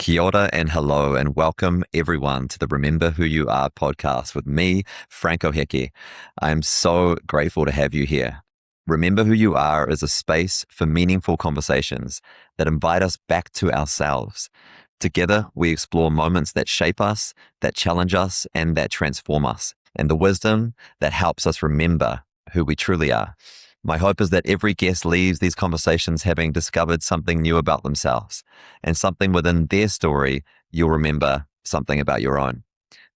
Kia ora and hello, and welcome everyone to the Remember Who You Are podcast with me, Franco Heke. I'm so grateful to have you here. Remember Who You Are is a space for meaningful conversations that invite us back to ourselves. Together, we explore moments that shape us, that challenge us, and that transform us, and the wisdom that helps us remember who we truly are. My hope is that every guest leaves these conversations having discovered something new about themselves, and something within their story you'll remember something about your own.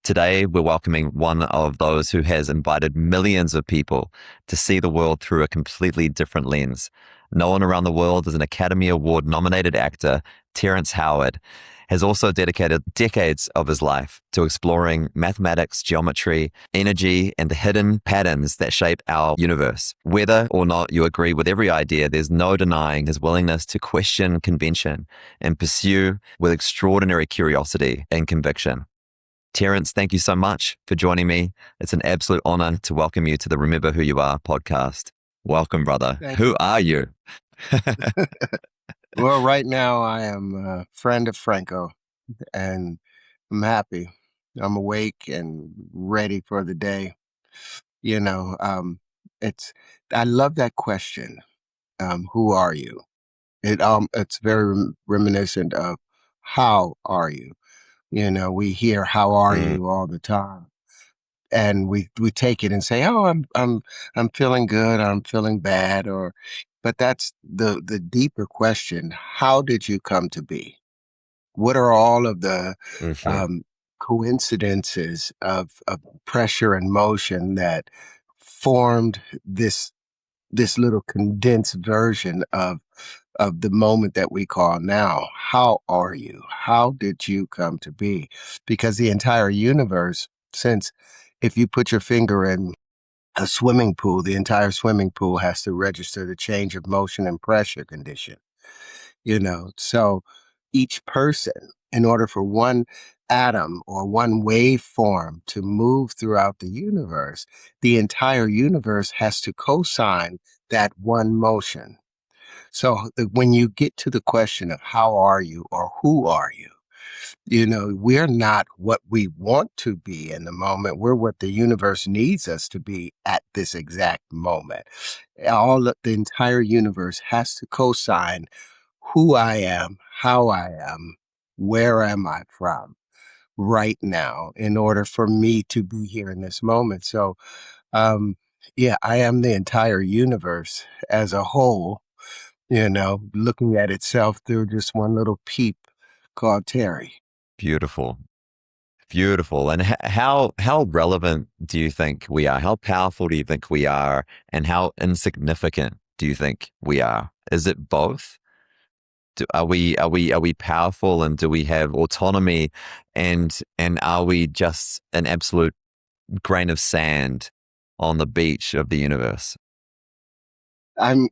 Today, we're welcoming one of those who has invited millions of people to see the world through a completely different lens. Known around the world as an Academy Award nominated actor, Terrence has also dedicated decades of his life to exploring mathematics, geometry, energy, and the hidden patterns that shape our universe. Whether or not you agree with every idea, there's no denying his willingness to question convention and pursue with extraordinary curiosity and conviction. Terrence, thank you so much for joining me. It's an absolute honor to welcome you to the Remember Who You Are podcast. Welcome, brother. Thank Who are you? Well, right now I am a friend of Franco, and I'm happy. I'm awake and ready for the day. You know, it's I love that question. Who are you? It's very reminiscent of how are you? We hear how are Mm, you all the time. And we take it and say, "Oh, I'm feeling good, I'm feeling bad," but that's the deeper question. How did you come to be? What are all of the mhm. um, coincidences of pressure and motion that formed this little condensed version of the moment that we call now? How are you? How did you come to be? Because the entire universe, since if you put your finger in a swimming pool, the entire swimming pool has to register the change of motion and pressure condition. So each person, in order for one atom or one waveform to move throughout the universe, the entire universe has to co-sign that one motion. So when you get to the question of how are you or who are you, we're not what we want to be in the moment. We're what the universe needs us to be at this exact moment. The entire universe has to co-sign who I am, how I am, where am I from right now in order for me to be here in this moment. So, um, yeah, I am the entire universe as a whole, looking at itself through just one little peep called Terry. Beautiful. Beautiful. And how relevant do you think we are? How powerful do you think we are? And how insignificant do you think we are? Is it both? Are we powerful, and do we have autonomy, and are we just an absolute grain of sand on the beach of the universe? I'm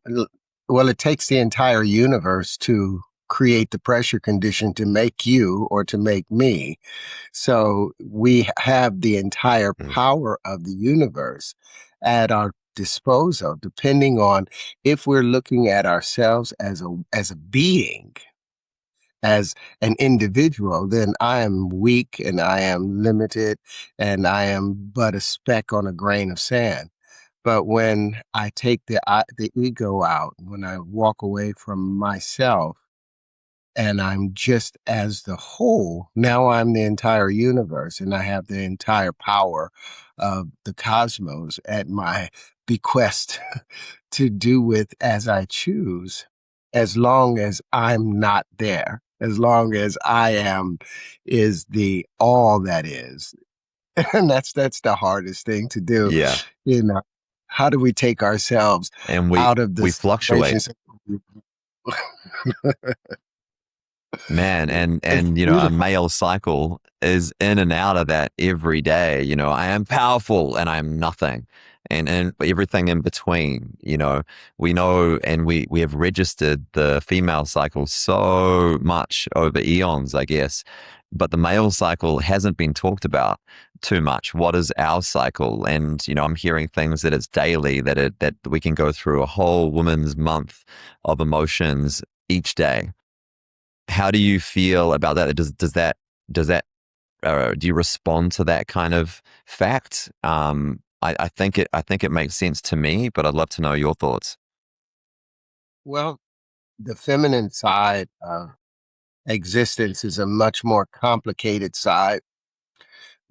well, it takes the entire universe to create the pressure condition to make you or to make me. So we have the entire Mm. power of the universe at our disposal, depending on if we're looking at ourselves as a being, as an individual, then I am weak and I am limited and I am but a speck on a grain of sand. But when I take the ego out, when I walk away from myself and I'm just as the whole, now I'm the entire universe and I have the entire power of the cosmos at my bequest to do with as I choose, as long as I'm not there, as long as I am is the all that is. And that's the hardest thing to do. Yeah. You know, how do we take ourselves And we out of we the fluctuate. situations? Man, and It's a beautiful. male cycle is in and out of that every day. I am powerful and I am nothing. And everything in between. We know, and we have registered the female cycle so much over eons, I guess. But the male cycle hasn't been talked about too much. What is our cycle? And I'm hearing things that it's daily, that we can go through a whole woman's month of emotions each day. how do you feel about that? Does that do you respond to that kind of fact? I think it makes sense to me, but I'd love to know your thoughts. Well, the feminine side of existence is a much more complicated side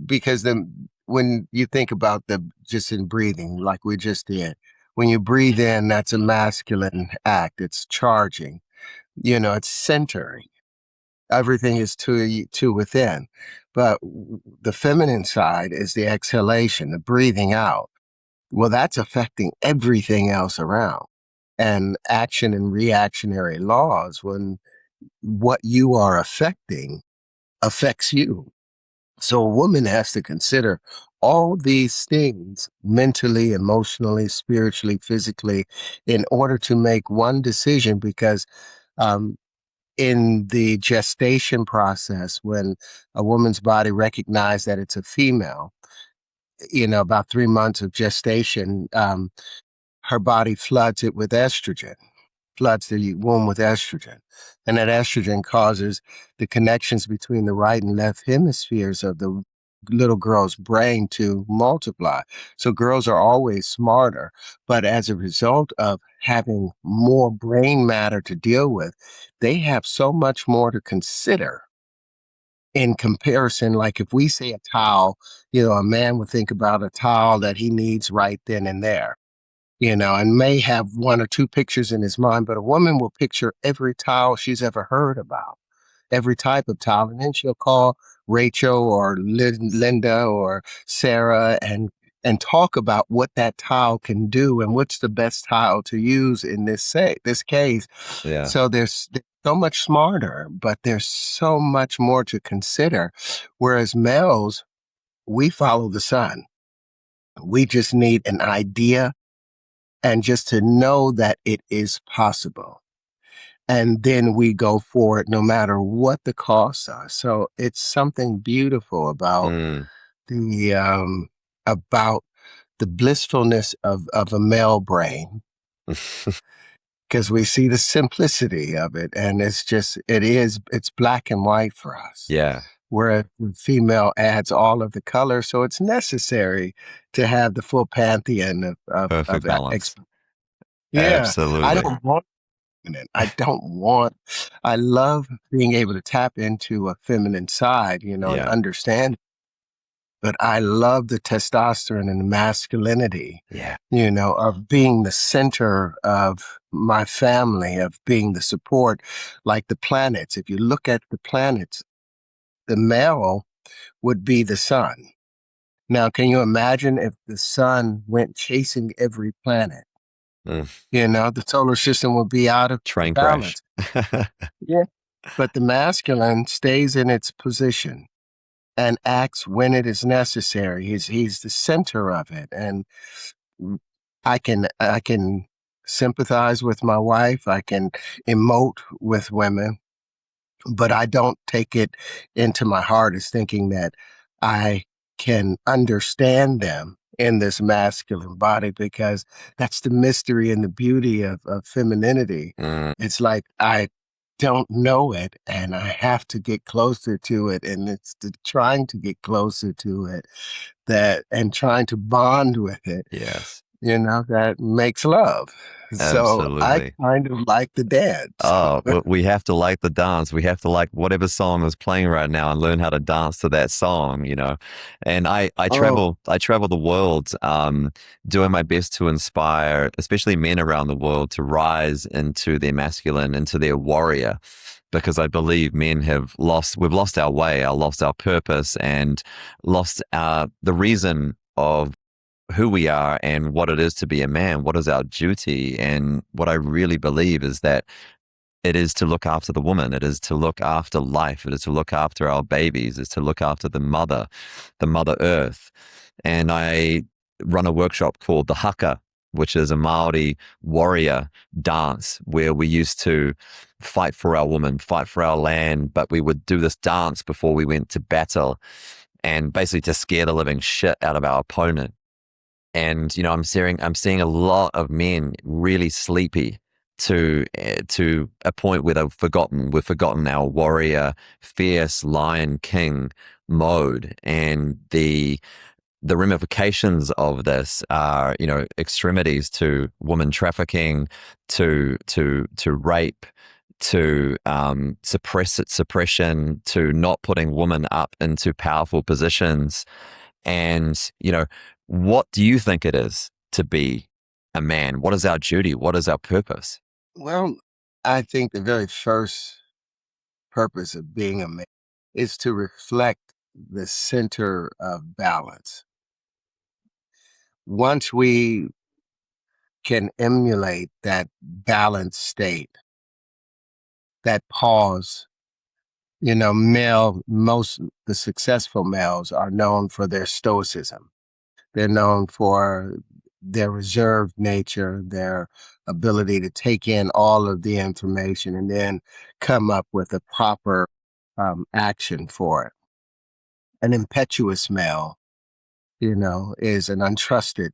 because then when you think about the just in breathing, like we just did, when you breathe in, that's a masculine act. It's charging, it's centering. Everything is to within. But the feminine side is the exhalation, the breathing out. Well, that's affecting everything else around. And action and reactionary laws, when what you are affecting affects you. So a woman has to consider all these things mentally, emotionally, spiritually, physically, in order to make one decision because um, in the gestation process, when a woman's body recognizes that it's a female, about 3 months of gestation, her body floods it with estrogen, floods the womb with estrogen. And that estrogen causes the connections between the right and left hemispheres of the little girl's brain to multiply. So girls are always smarter. But as a result of having more brain matter to deal with, they have so much more to consider in comparison. Like if we say a towel, a man would think about a towel that he needs right then and there, and may have one or two pictures in his mind, but a woman will picture every towel she's ever heard about, every type of towel. And then she'll call Rachel or Linda or Sarah and talk about what that towel can do and what's the best towel to use in this case. Yeah. So they're so much smarter, but there's so much more to consider. Whereas males, we follow the sun. We just need an idea and just to know that it is possible. And then we go for it no matter what the costs are. So it's something beautiful Mm. the about the blissfulness of a male brain because we see the simplicity of it, and it's black and white for us. Yeah. Whereas the female adds all of the color, so it's necessary to have the full pantheon Perfect balance. yeah. I Absolutely. don't want it. I love being able to tap into a feminine side, and Yeah. understand, but I love the testosterone and the masculinity, Yeah. of being the center of my family, of being the support, like the planets. If you look at the planets, the male would be the sun. Now, can you imagine if the sun went chasing every planet? Mm. The solar system would be out of Train crash. balance. Yeah. But the masculine stays in its position and acts when it is necessary. He's the center of it. And I can sympathize with my wife. I can emote with women, but I don't take it into my heart as thinking that I can understand them in this masculine body because that's the mystery and the beauty of femininity. Mm. It's like I don't know it and I have to get closer to it. And it's trying to get closer to it that and trying to bond with it, Yes. that makes love. So I Absolutely. kind of like the dance. Oh, we have to like the dance. We have to like whatever song is playing right now and learn how to dance to that song. And I Oh, travel the world, doing my best to inspire, especially men around the world, to rise into their masculine, into their warrior, because I believe we've lost our way, lost our purpose, and lost the reason of who we are and what it is to be a man, what is our duty. And what I really believe is that it is to look after the woman. It is to look after life. It is to look after our babies. It's to look after the mother earth. And I run a workshop called the haka, which is a Maori warrior dance where we used to fight for our woman, fight for our land, but we would do this dance before we went to battle and basically to scare the living shit out of our opponent. And I'm seeing a lot of men really sleepy to a point where we've forgotten our warrior, fierce lion king mode, and the ramifications of this are, extremities to woman trafficking, to rape, to suppression, to not putting women up into powerful positions. And, what do you think it is to be a man? What is our duty? What is our purpose? Well, I think the very first purpose of being a man is to reflect the center of balance. Once we can emulate that balanced state, that pause, the successful males are known for their stoicism. They're known for their reserved nature, their ability to take in all of the information and then come up with a proper action for it. An impetuous male, is an untrusted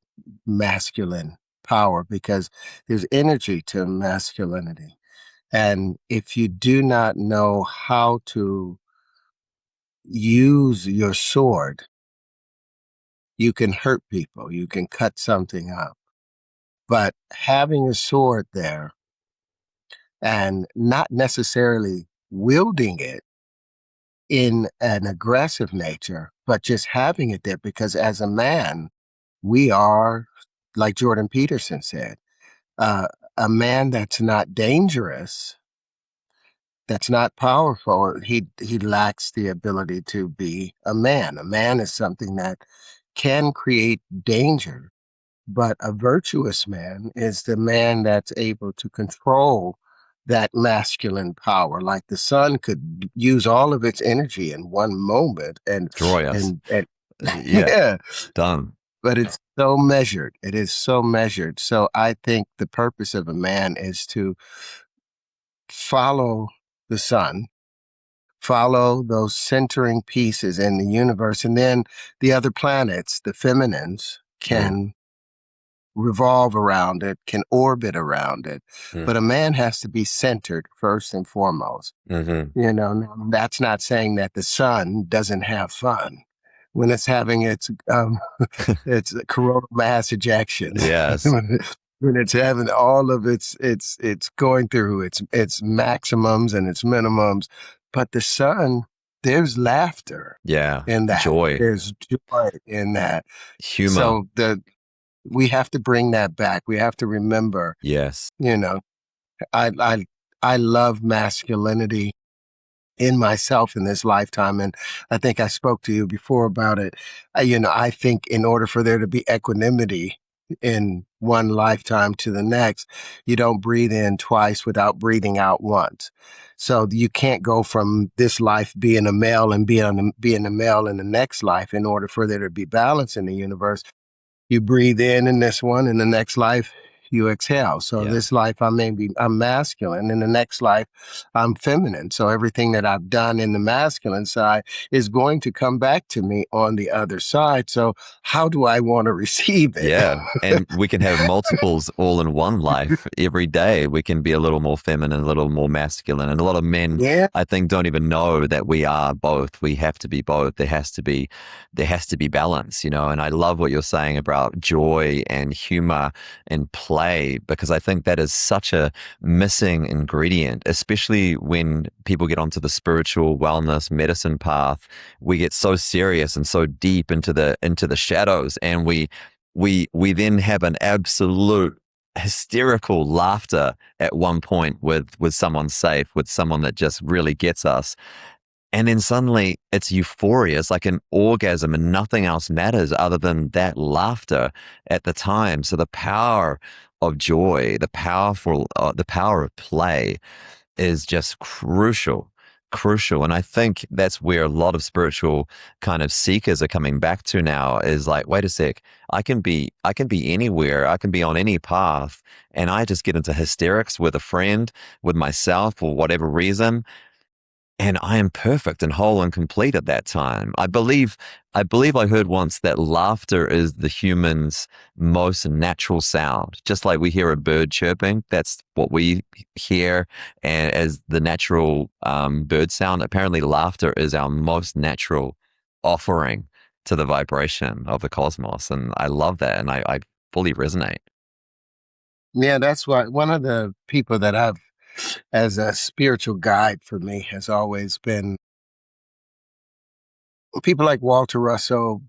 masculine power because there's energy to masculinity. And if you do not know how to use your sword, you can hurt people, you can cut something up. But having a sword there and not necessarily wielding it in an aggressive nature, but just having it there because as a man, we are, like Jordan Peterson said, uh, a man that's not dangerous, that's not powerful, he lacks the ability to be a man. A man is something that can create danger, but a virtuous man is the man that's able to control that masculine power. Like the sun could use all of its energy in one moment Destroy us. and Yeah, yeah, done. but it's so measured. It is so measured. So I think the purpose of a man is to follow the sun, follow those centering pieces in the universe, and then the other planets, the feminines, Mm, can revolve around it, can orbit around it. mm, But a man has to be centered first and foremost. mm-hmm. Now, that's not saying that the sun doesn't have fun when it's having its coronal mass ejections. Yes. When it's having all of it's going through its maximums and its minimums. But the sun, there's laughter Yeah. in that. Joy, There's joy in that. humor. So we have to bring that back. We have to remember, Yes. you know, I I I love masculinity in myself in this lifetime, and I think I spoke to you before about it. I think in order for there to be equanimity in one lifetime to the next, you don't breathe in twice without breathing out once. So you can't go from this life being a male and being a male in the next life. In order for there to be balance in the universe, you breathe in this one, in the next life you exhale. So Yeah. this life I'm masculine, in the next life I'm feminine. So everything that I've done in the masculine side is going to come back to me on the other side. So how do I want to receive it? Yeah. And we can have multiples all in one life. Every day we can be a little more feminine, a little more masculine. And a lot of men, Yeah. I think, don't even know that we are both. We have to be both. There has to be balance, and I love what you're saying about joy and humor and play, because I think that is such a missing ingredient, especially when people get onto the spiritual wellness medicine path. We get so serious and so deep into the shadows, and we then have an absolute hysterical laughter at one point with someone safe, with someone that just really gets us. And then suddenly it's euphoria. It's like an orgasm and nothing else matters other than that laughter at the time. So the power of joy, the power of play is just crucial, crucial. And I think that's where a lot of spiritual kind of seekers are coming back to now is like, wait a sec, I can be anywhere. I can be on any path. And I just get into hysterics with a friend, with myself, for whatever reason. and I am perfect and whole and complete at that time. I believe I heard once that laughter is the human's most natural sound. Just like we hear a bird chirping, that's what we hear as the natural bird sound. Apparently, laughter is our most natural offering to the vibration of the cosmos. And I love that. And I fully resonate. Yeah, that's why one of the people that I've, as a spiritual guide for me, has always been people like Walter Russell.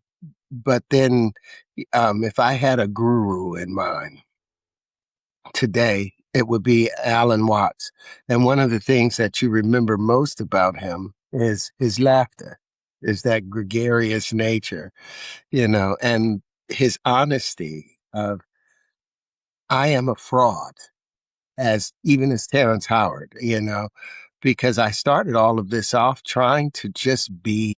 But then, if I had a guru in mind today, it would be Alan Watts. And one of the things that you remember most about him is his laughter, is that gregarious nature, and his honesty of, I am a fraud, as even as Terrence Howard, because I started all of this off trying to just be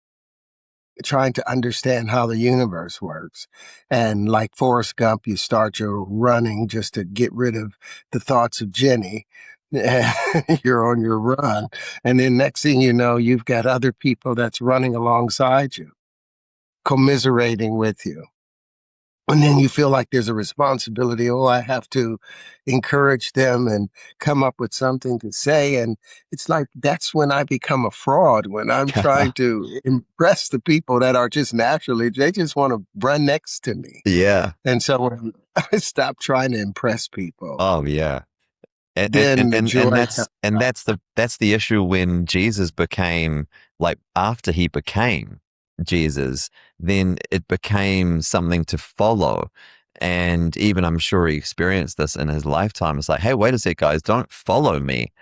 trying to understand how the universe works. And like Forrest Gump, you start your running just to get rid of the thoughts of Jenny. You're on your run. And then next thing you know, you've got other people that's running alongside you, commiserating with you. And then you feel like there's a responsibility. Oh, I have to encourage them and come up with something to say. And it's like that's when I become a fraud, when I'm trying to impress the people that are just naturally, they just want to run next to me. Yeah. And so when I stop trying to impress people, Oh, yeah. and and and then the and and joy that's and that's the issue when Jesus became, like, after he became Jesus, then it became something to follow. And even I'm sure he experienced this in his lifetime. It's like, hey, wait a sec, guys, don't follow me.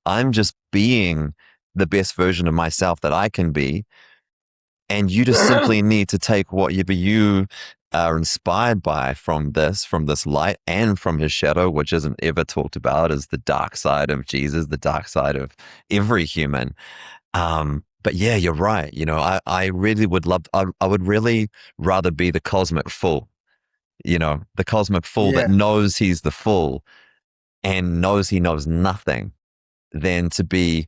I'm just being the best version of myself that I can be, and you just simply need to take whatever you are inspired by from this light and from his shadow, which isn't ever talked about as the dark side of Jesus, the dark side of every human. But yeah, you're right. I really would love, I would really rather be the cosmic fool, the cosmic fool that yeah. knows he's the fool and knows he knows nothing, than to be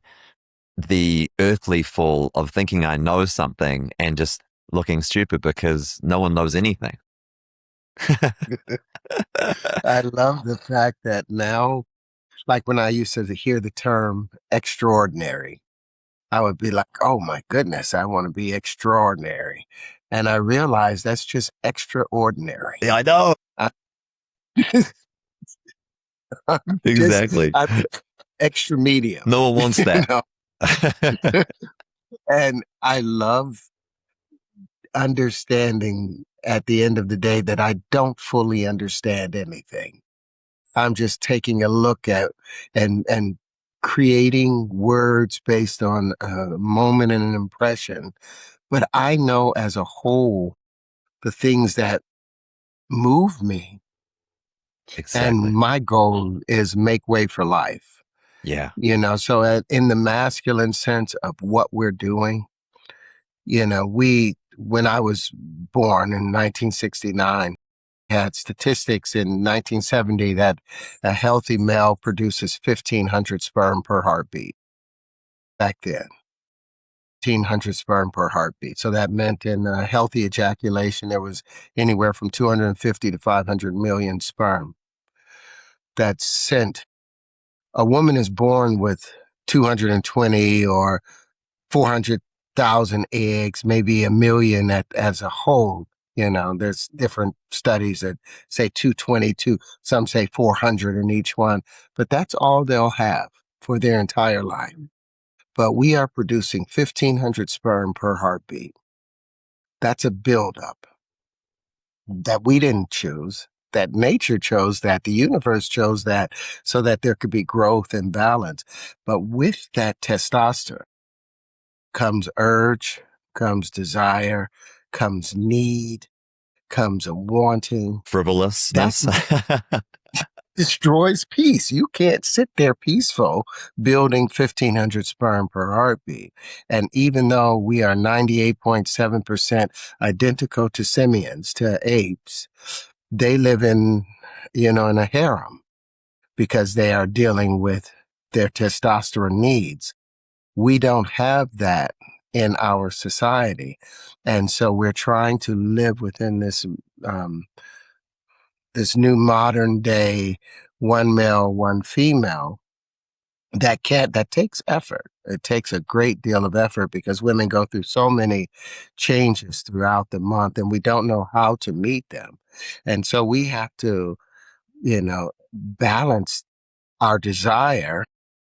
the earthly fool of thinking I know something and just looking stupid because no one knows anything. I love the fact that now, like when I used to hear the term extraordinary, I would be like, oh my goodness, I want to be extraordinary. And I realized that's just extraordinary. Yeah, I know. I, I'm just, Exactly. I'm extra medium, No one wants you that. know? And I love understanding at the end of the day that I don't fully understand anything. I'm just taking a look at and creating words based on a moment and an impression. But I know as a whole the things that move me. And Exactly. my goal is make way for life. Yeah. So in the masculine sense of what we're doing, when I was born in 1969, had statistics in 1970 that a healthy male produces 1,500 sperm per heartbeat back then. 1,500 sperm per heartbeat. So that meant in healthy ejaculation, there was anywhere from 250 to 500 million sperm that's sent. A woman is born with 220 or 400,000 eggs, maybe a million as a whole. There's different studies that say 222, some say 400 in each one, but that's all they'll have for their entire life. But we are producing 1,500 sperm per heartbeat. That's a buildup that we didn't choose, that nature chose, that the universe chose that so that there could be growth and balance. But with that testosterone comes urge, comes desire, comes need, comes a wanting. That Frivolousness. destroys peace. You can't sit there peaceful building 1,500 sperm per heartbeat. And even though we are 98.7% identical to simians, to apes, they live in a harem because they are dealing with their testosterone needs. We don't have that in our society. And so we're trying to live within um, this new modern day one male, one female that takes effort. It takes a great deal of effort because women go through so many changes throughout the month and we don't know how to meet them. And so we have to, balance our desire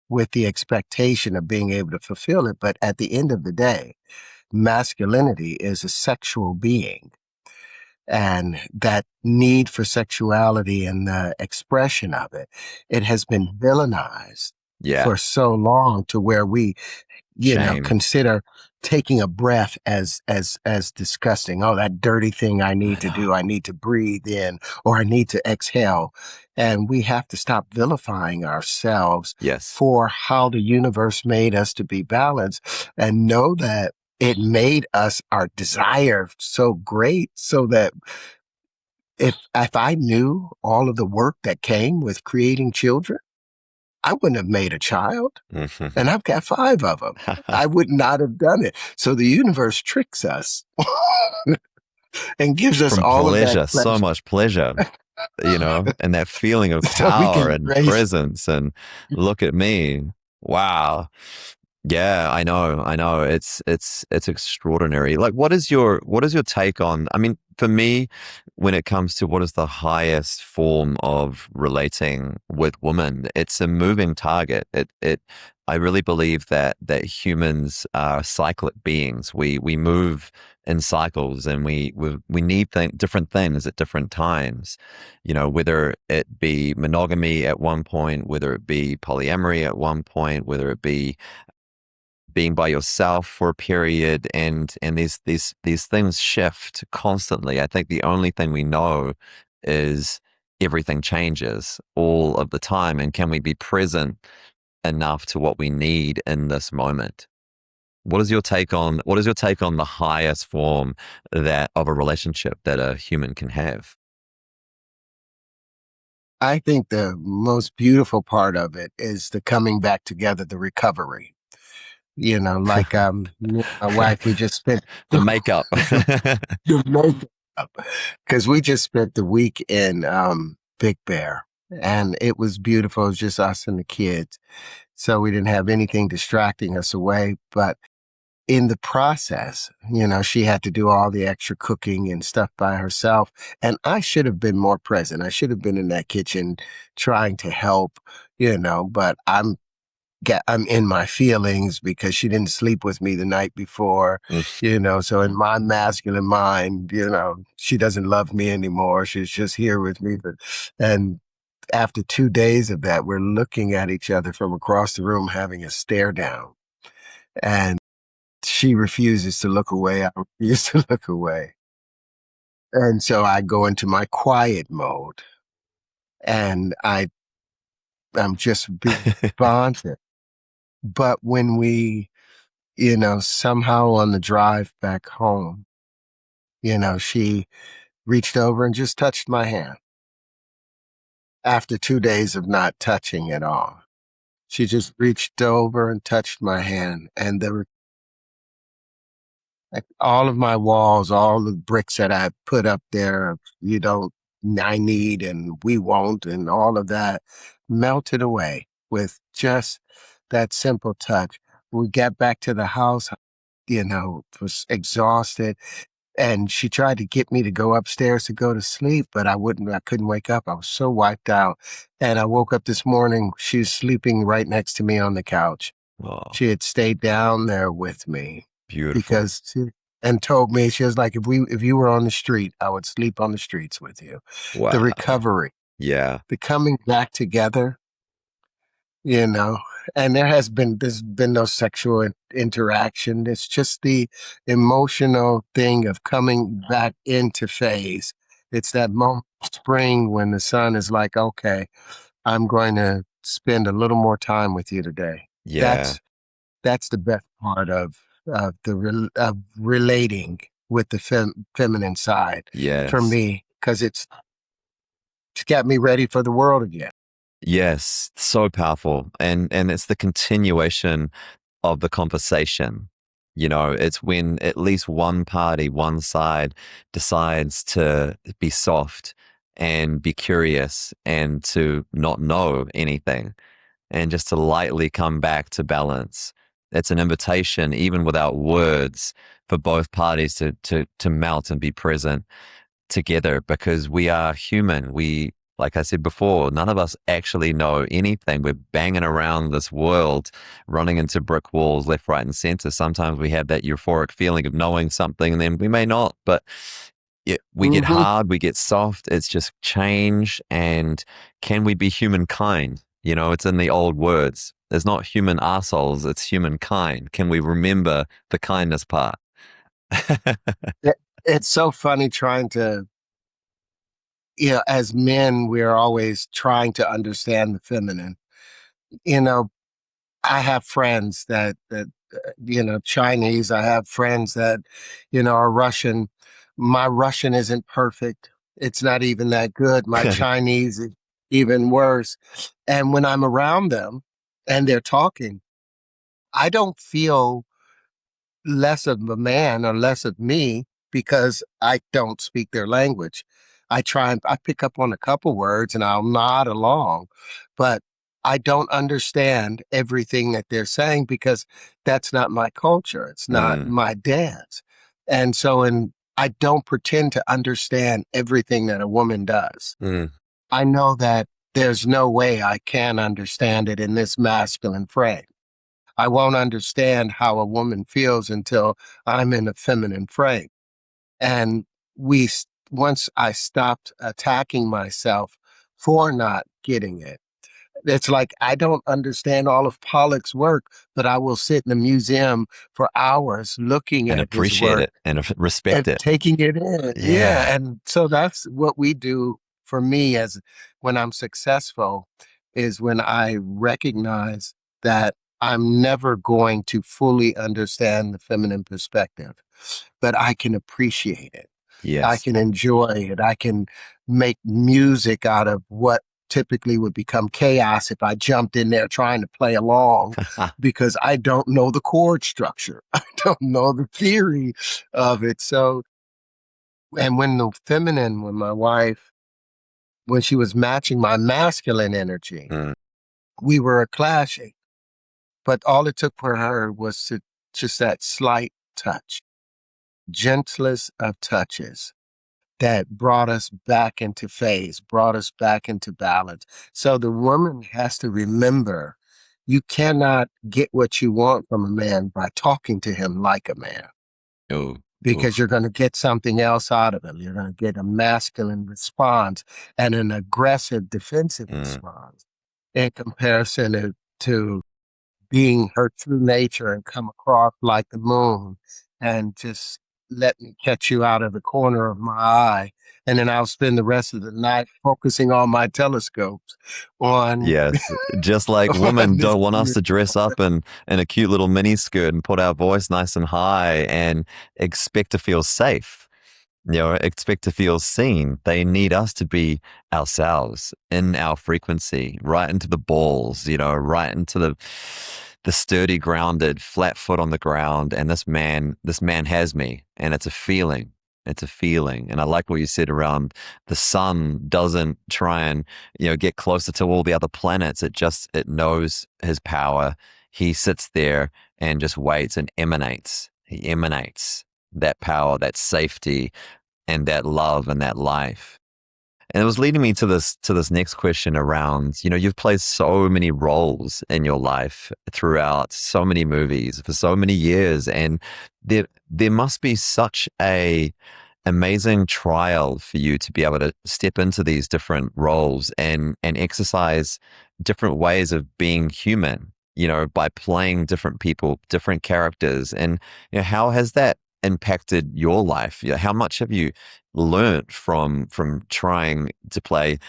with the expectation of being able to fulfill it. But at the end of the day, masculinity is a sexual being. And that need for sexuality and the expression of it, it has been villainized Yeah. for so long to where we Shame. consider taking a breath as disgusting. Oh, that dirty thing I I need to know. do. I need to breathe in or I need to exhale. And we have to stop vilifying ourselves Yes. for how the universe made us to be balanced and know that it made us our desire so great so that if I knew all of the work that came with creating children, I wouldn't have made a child. And I've got five of them. I would not have done it. So the universe tricks us and gives us From all of that pleasure, so pleasure much pleasure, and that feeling of so we power can and raise. presence and look at me. Wow. Yeah, I know. I know. It's extraordinary. Like what is your take on, I mean, for me, when it comes to what is the highest form of relating with women, it's a moving target. It I really believe that humans are cyclic beings. We move in cycles and we need different things at different times. Whether it be monogamy at one point, whether it be polyamory at one point, whether it be being by yourself for a period, and these things shift constantly. I think the only thing we know is everything changes all of the time, and can we be present enough to what we need in this moment? What is your take on the highest form that of a relationship that a human can have? I think the most beautiful part of it is the coming back together, the recovery. Like me and my wife, we just spent The makeup. the, the makeup because we just spent the week in Big Bear and it was beautiful. It was just us and the kids. So we didn't have anything distracting us away. But in the process, she had to do all the extra cooking and stuff by herself. And I should have been more present. I should have been in that kitchen trying to help, but I'm in my feelings because she didn't sleep with me the night before, so in my masculine mind, she doesn't love me anymore. She's just here with me. And after 2 days of that, we're looking at each other from across the room, having a stare down. And she refuses to look away. I refuse to look away. And so I go into my quiet mode and I'm just being responsive. But when we, somehow on the drive back home, she reached over and just touched my hand after 2 days of not touching at all. She just reached over and touched my hand. And there were like all of my walls, all the bricks that I put up there, you don't, I need and we won't, and all of that melted away with just that simple touch. We got back to the house, was exhausted. And she tried to get me to go upstairs to go to sleep, but I couldn't wake up. I was so wiped out. And I woke up this morning, she was sleeping right next to me on the couch. Oh, She had stayed down there with me beautiful. because and told me, she was like, if you were on the street, I would sleep on the streets with you. The Wow. recovery, Yeah. the coming back together, you know, and there's been no sexual interaction. It's just the emotional thing of coming back into phase. It's that moment of spring when the sun is like, okay, I'm going to spend a little more time with you today. Yeah. That's the best part of relating with the feminine side for Yes. me because it's got me ready for the world again. Yes. So powerful. And it's the continuation of the conversation. It's when at least one party, one side decides to be soft and be curious and to not know anything and just to lightly come back to balance. It's an invitation, even without words, for both parties to melt and be present together because we are human. Like I said before, none of us actually know anything. We're banging around this world, running into brick walls left, right, and center. Sometimes we have that euphoric feeling of knowing something, and then we may not, but we get Hmm. hard, we get soft. It's just change. And can we be humankind? It's in the old words. There's not human assholes, it's humankind. Can we remember the kindness part? It's so funny trying to, as men, we're always trying to understand the feminine. You know, I have friends that Chinese. I have friends that are Russian. My Russian isn't perfect. It's not even that good. My Chinese is even worse. And when I'm around them and they're talking, I don't feel less of a man or less of me because I don't speak their language. I pick up on a couple words and I'll nod along, but I don't understand everything that they're saying because that's not my culture. It's not Mm, my dance. And so, I don't pretend to understand everything that a woman does. mm. I know that there's no way I can understand it in this masculine frame. I won't understand how a woman feels until I'm in a feminine frame. And once I stopped attacking myself for not getting it, it's like I don't understand all of Pollock's work, but I will sit in a museum for hours looking And at his appreciate work it and respect and it. taking it in. Yeah. Yeah. And so that's what we do for me as when I'm successful is when I recognize that I'm never going to fully understand the feminine perspective, but I can appreciate it. I Yes. can enjoy it. I can make music out of what typically would become chaos if I jumped in there trying to play along because I don't know the chord structure. I don't know the theory of it. So, and when my wife, when she was matching my masculine energy, Mm. we were clashing, but all it took for her was just that slight touch, gentlest of touches that brought us back into phase, brought us back into balance. So the woman has to remember you cannot get what you want from a man by talking to him like a man Oh, because oof. you're going to get something else out of him. You're going to get a masculine response and an aggressive defensive Mm. response in comparison to being her true nature and come across like the moon and just let me catch you out of the corner of my eye. And then I'll spend the rest of the night focusing on my telescopes on, Yes. Just like on women this. don't want us to dress up in a cute little mini skirt and put our voice nice and high and expect to feel safe. Expect to feel seen. They need us to be ourselves in our frequency, right into the balls, right into the sturdy, grounded, flat foot on the ground. And this man has me, and it's a feeling. It's a feeling. And I like what you said around the sun doesn't try and, get closer to all the other planets. It knows his power. He sits there and just waits and emanates. He emanates that power, that safety, and that love and that life. And it was leading me to this next question around, you've played so many roles in your life throughout so many movies for so many years, and there must be such a amazing trial for you to be able to step into these different roles and exercise different ways of being human, by playing different people, different characters. And how has that impacted your life? How much have you learned from trying to play,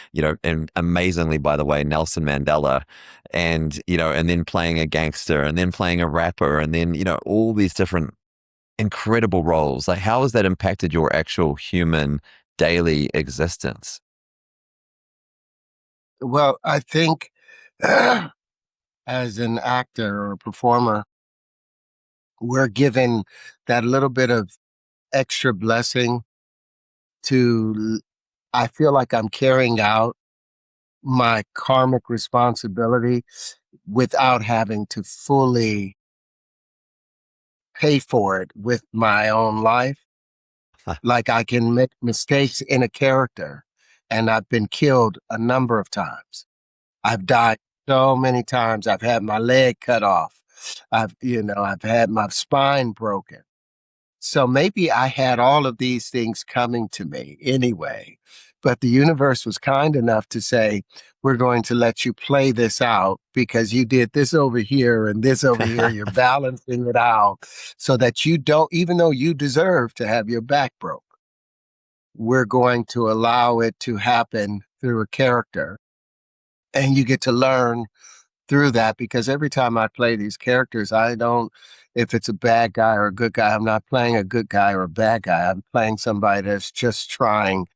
and amazingly, by the way, Nelson Mandela, and then playing a gangster, and then playing a rapper, and then all these different incredible roles. Like, how has that impacted your actual human daily existence? Well, I think as an actor or a performer, we're given that little bit of extra blessing to, I feel like I'm carrying out my karmic responsibility without having to fully pay for it with my own life. Like I can make mistakes in a character, and I've been killed a number of times. I've died so many times. I've had my leg cut off. I've had my spine broken. So maybe I had all of these things coming to me anyway, but the universe was kind enough to say, we're going to let you play this out because you did this over here and this over here. You're balancing it out so that you don't, even though you deserve to have your back broke, we're going to allow it to happen through a character. And you get to learn through that because every time I play these characters, I don't, if it's a bad guy or a good guy, I'm not playing a good guy or a bad guy. I'm playing somebody that's just trying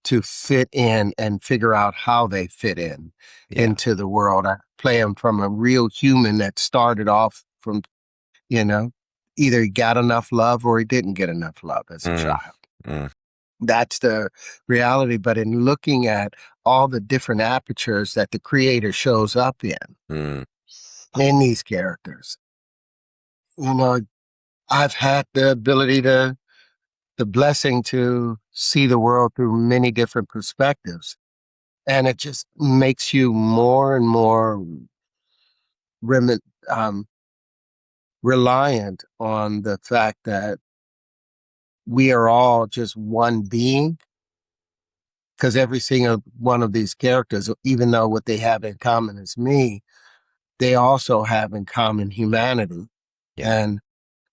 to fit in and figure out how they fit in Yeah. into the world. I play them from a real human that started off from, you know, either he got enough love or he didn't get enough love as a Mm, child. mm, That's the reality. But in looking at all the different apertures that the creator shows up mm. in these characters, you know, I've had the ability to, the blessing to see the world through many different perspectives. And it just makes you more and more remi- um, reliant on the fact that we are all just one being. Because every single one of these characters, even though what they have in common is me, they also have in common humanity. Yeah. And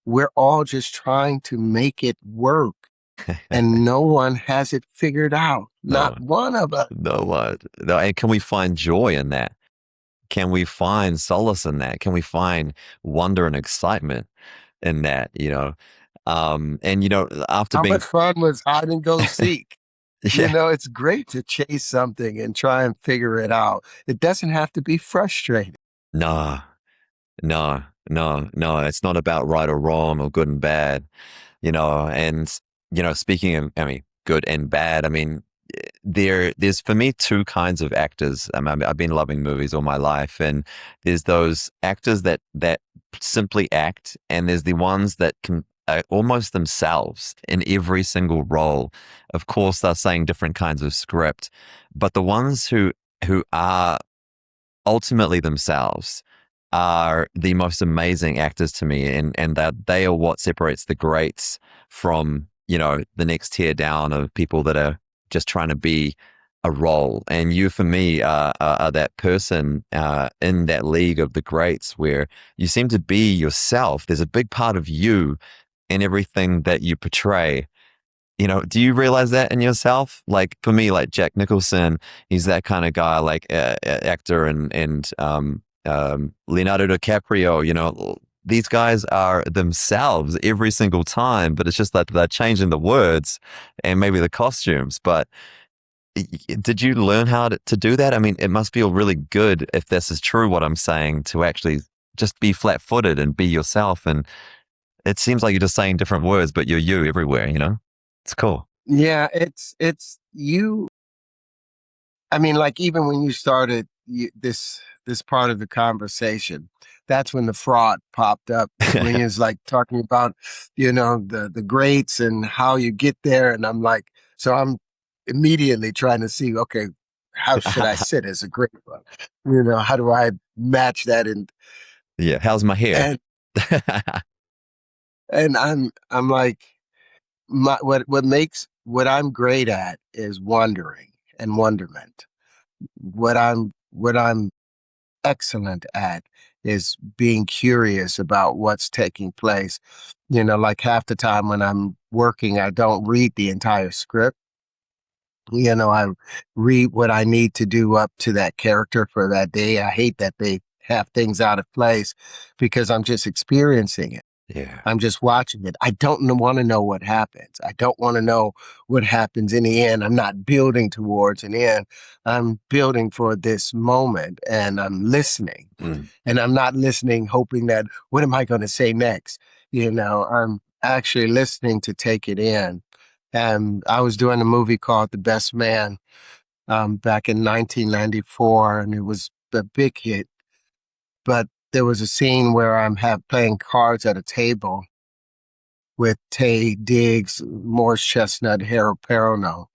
we're all just trying to make it work. And no one has it figured out. No, Not one of us. no, what? No, and can we find joy in that? Can we find solace in that? Can we find wonder and excitement in that? And after How being, much fun was hide and go seek? yeah, It's great to chase something and try and figure it out. It doesn't have to be frustrating. no, no, no, no. It's not about right or wrong or good and bad. And speaking of, I mean, good and bad. I mean, there's for me two kinds of actors. I've been loving movies all my life, and there's those actors that simply act, and there's the ones that can almost themselves in every single role. Of course, they're saying different kinds of script, but the ones who are ultimately themselves are the most amazing actors to me, and that they are what separates the greats from the next tier down of people that are just trying to be a role. And you, for me, are that person in that league of the greats where you seem to be yourself. There's a big part of you in everything that you portray. Do you realize that in yourself? Like for me, like Jack Nicholson, he's that kind of guy, like actor, and Leonardo DiCaprio. These guys are themselves every single time, but it's just that they're changing the words and maybe the costumes. But did you learn how to do that? I mean, it must feel really good if this is true, what I'm saying, to actually just be flat footed and be yourself. And it seems like you're just saying different words, but you're you everywhere. It's cool. Yeah, it's you. I mean, like even when you started this part of the conversation, that's when the fraud popped up. When you was like talking about, the greats and how you get there, and I'm like, so I'm immediately trying to see, okay, how should I sit as a great one? How do I match that? Yeah. How's my hair? And and I'm like, what I'm great at is wondering and wonderment. What I'm excellent at is being curious about what's taking place. Like half the time when I'm working, I don't read the entire script. I read what I need to do up to that character for that day. I hate that they have things out of place because I'm just experiencing it. Yeah. I'm just watching it. I don't want to know what happens. I don't want to know what happens in the end. I'm not building towards an end. I'm building for this moment and I'm listening. Mm. And I'm not listening hoping that, what am I going to say next? I'm actually listening to take it in. And I was doing a movie called The Best Man back in 1994, and it was a big hit. But there was a scene where I'm playing cards at a table with Tay Diggs, Morris Chestnut, Harold Perrineau.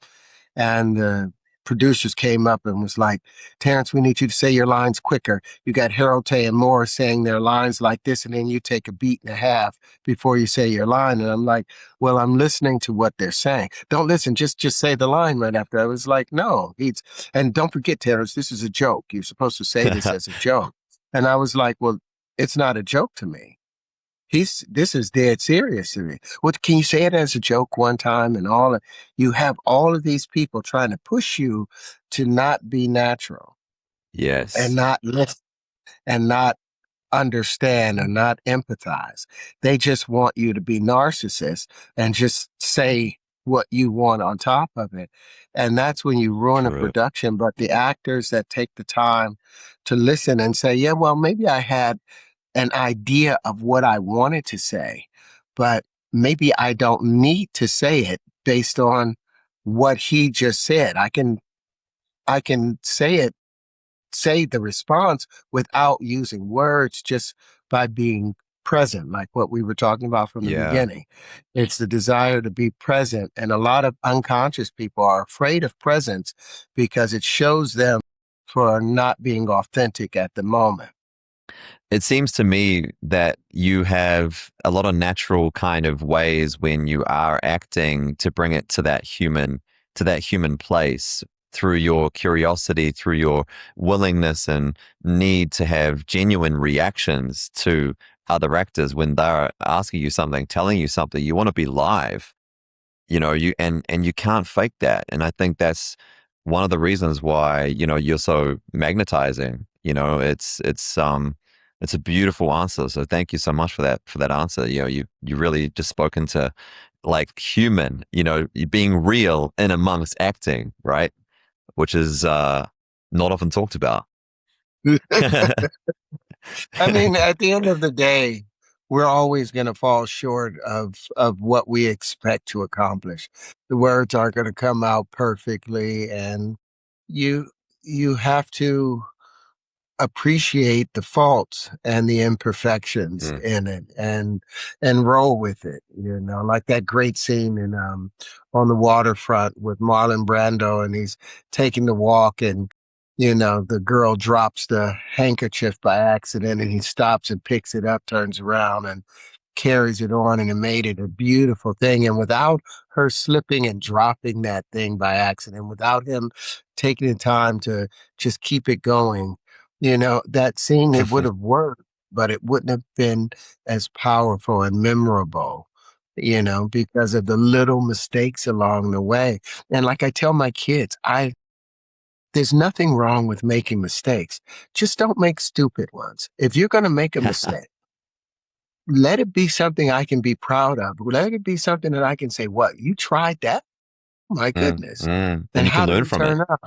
And the producers came up and was like, Terrence, we need you to say your lines quicker. You got Harold, Tay, and Morris saying their lines like this, and then you take a beat and a half before you say your line. And I'm like, well, I'm listening to what they're saying. Don't listen, just say the line right after. I was like, no, and don't forget, Terrence, this is a joke. You're supposed to say this as a joke. And I was like, well, it's not a joke to me. This is dead serious to me. What can you say it as a joke one time and you have all of these people trying to push you to not be natural and Yes. not listen and not understand and not empathize. They just want you to be narcissists and just say what you want on top of it. And that's when you ruin a True. production. But the actors that take the time to listen and say, yeah, well, maybe I had an idea of what I wanted to say, but maybe I don't need to say it based on what he just said. I can say the response without using words, just by being present, like what we were talking about from the Yeah. beginning. It's the desire to be present. And a lot of unconscious people are afraid of presence because it shows them for not being authentic at the moment. It seems to me that you have a lot of natural kind of ways when you are acting to bring it to that human place through your curiosity, through your willingness and need to have genuine reactions to other actors when they're asking you something, telling you something. You want to be live, and you can't fake that. And I think that's one of the reasons why, you're so magnetizing. It's a beautiful answer. So thank you so much for that answer. You really just spoken to like human, you being real in amongst acting, right? Which is not often talked about. I mean, at the end of the day, we're always going to fall short of what we expect to accomplish. The words aren't going to come out perfectly, and you you have to appreciate the faults and the imperfections Mm. in it and roll with it, like that great scene in on the waterfront with Marlon Brando, and he's taking the walk, and the girl drops the handkerchief by accident, and he stops and picks it up, turns around and carries it on, and it made it a beautiful thing. And without her slipping and dropping that thing by accident, without him taking the time to just keep it going, that scene, it would have worked, but it wouldn't have been as powerful and memorable, because of the little mistakes along the way. And like I tell my kids, there's nothing wrong with making mistakes. Just don't make stupid ones. If you're going to make a mistake, let it be something I can be proud of. Let it be something that I can say, what, you tried that? Oh, my Mm, goodness. mm. And And you can how did learn it from it. turn out?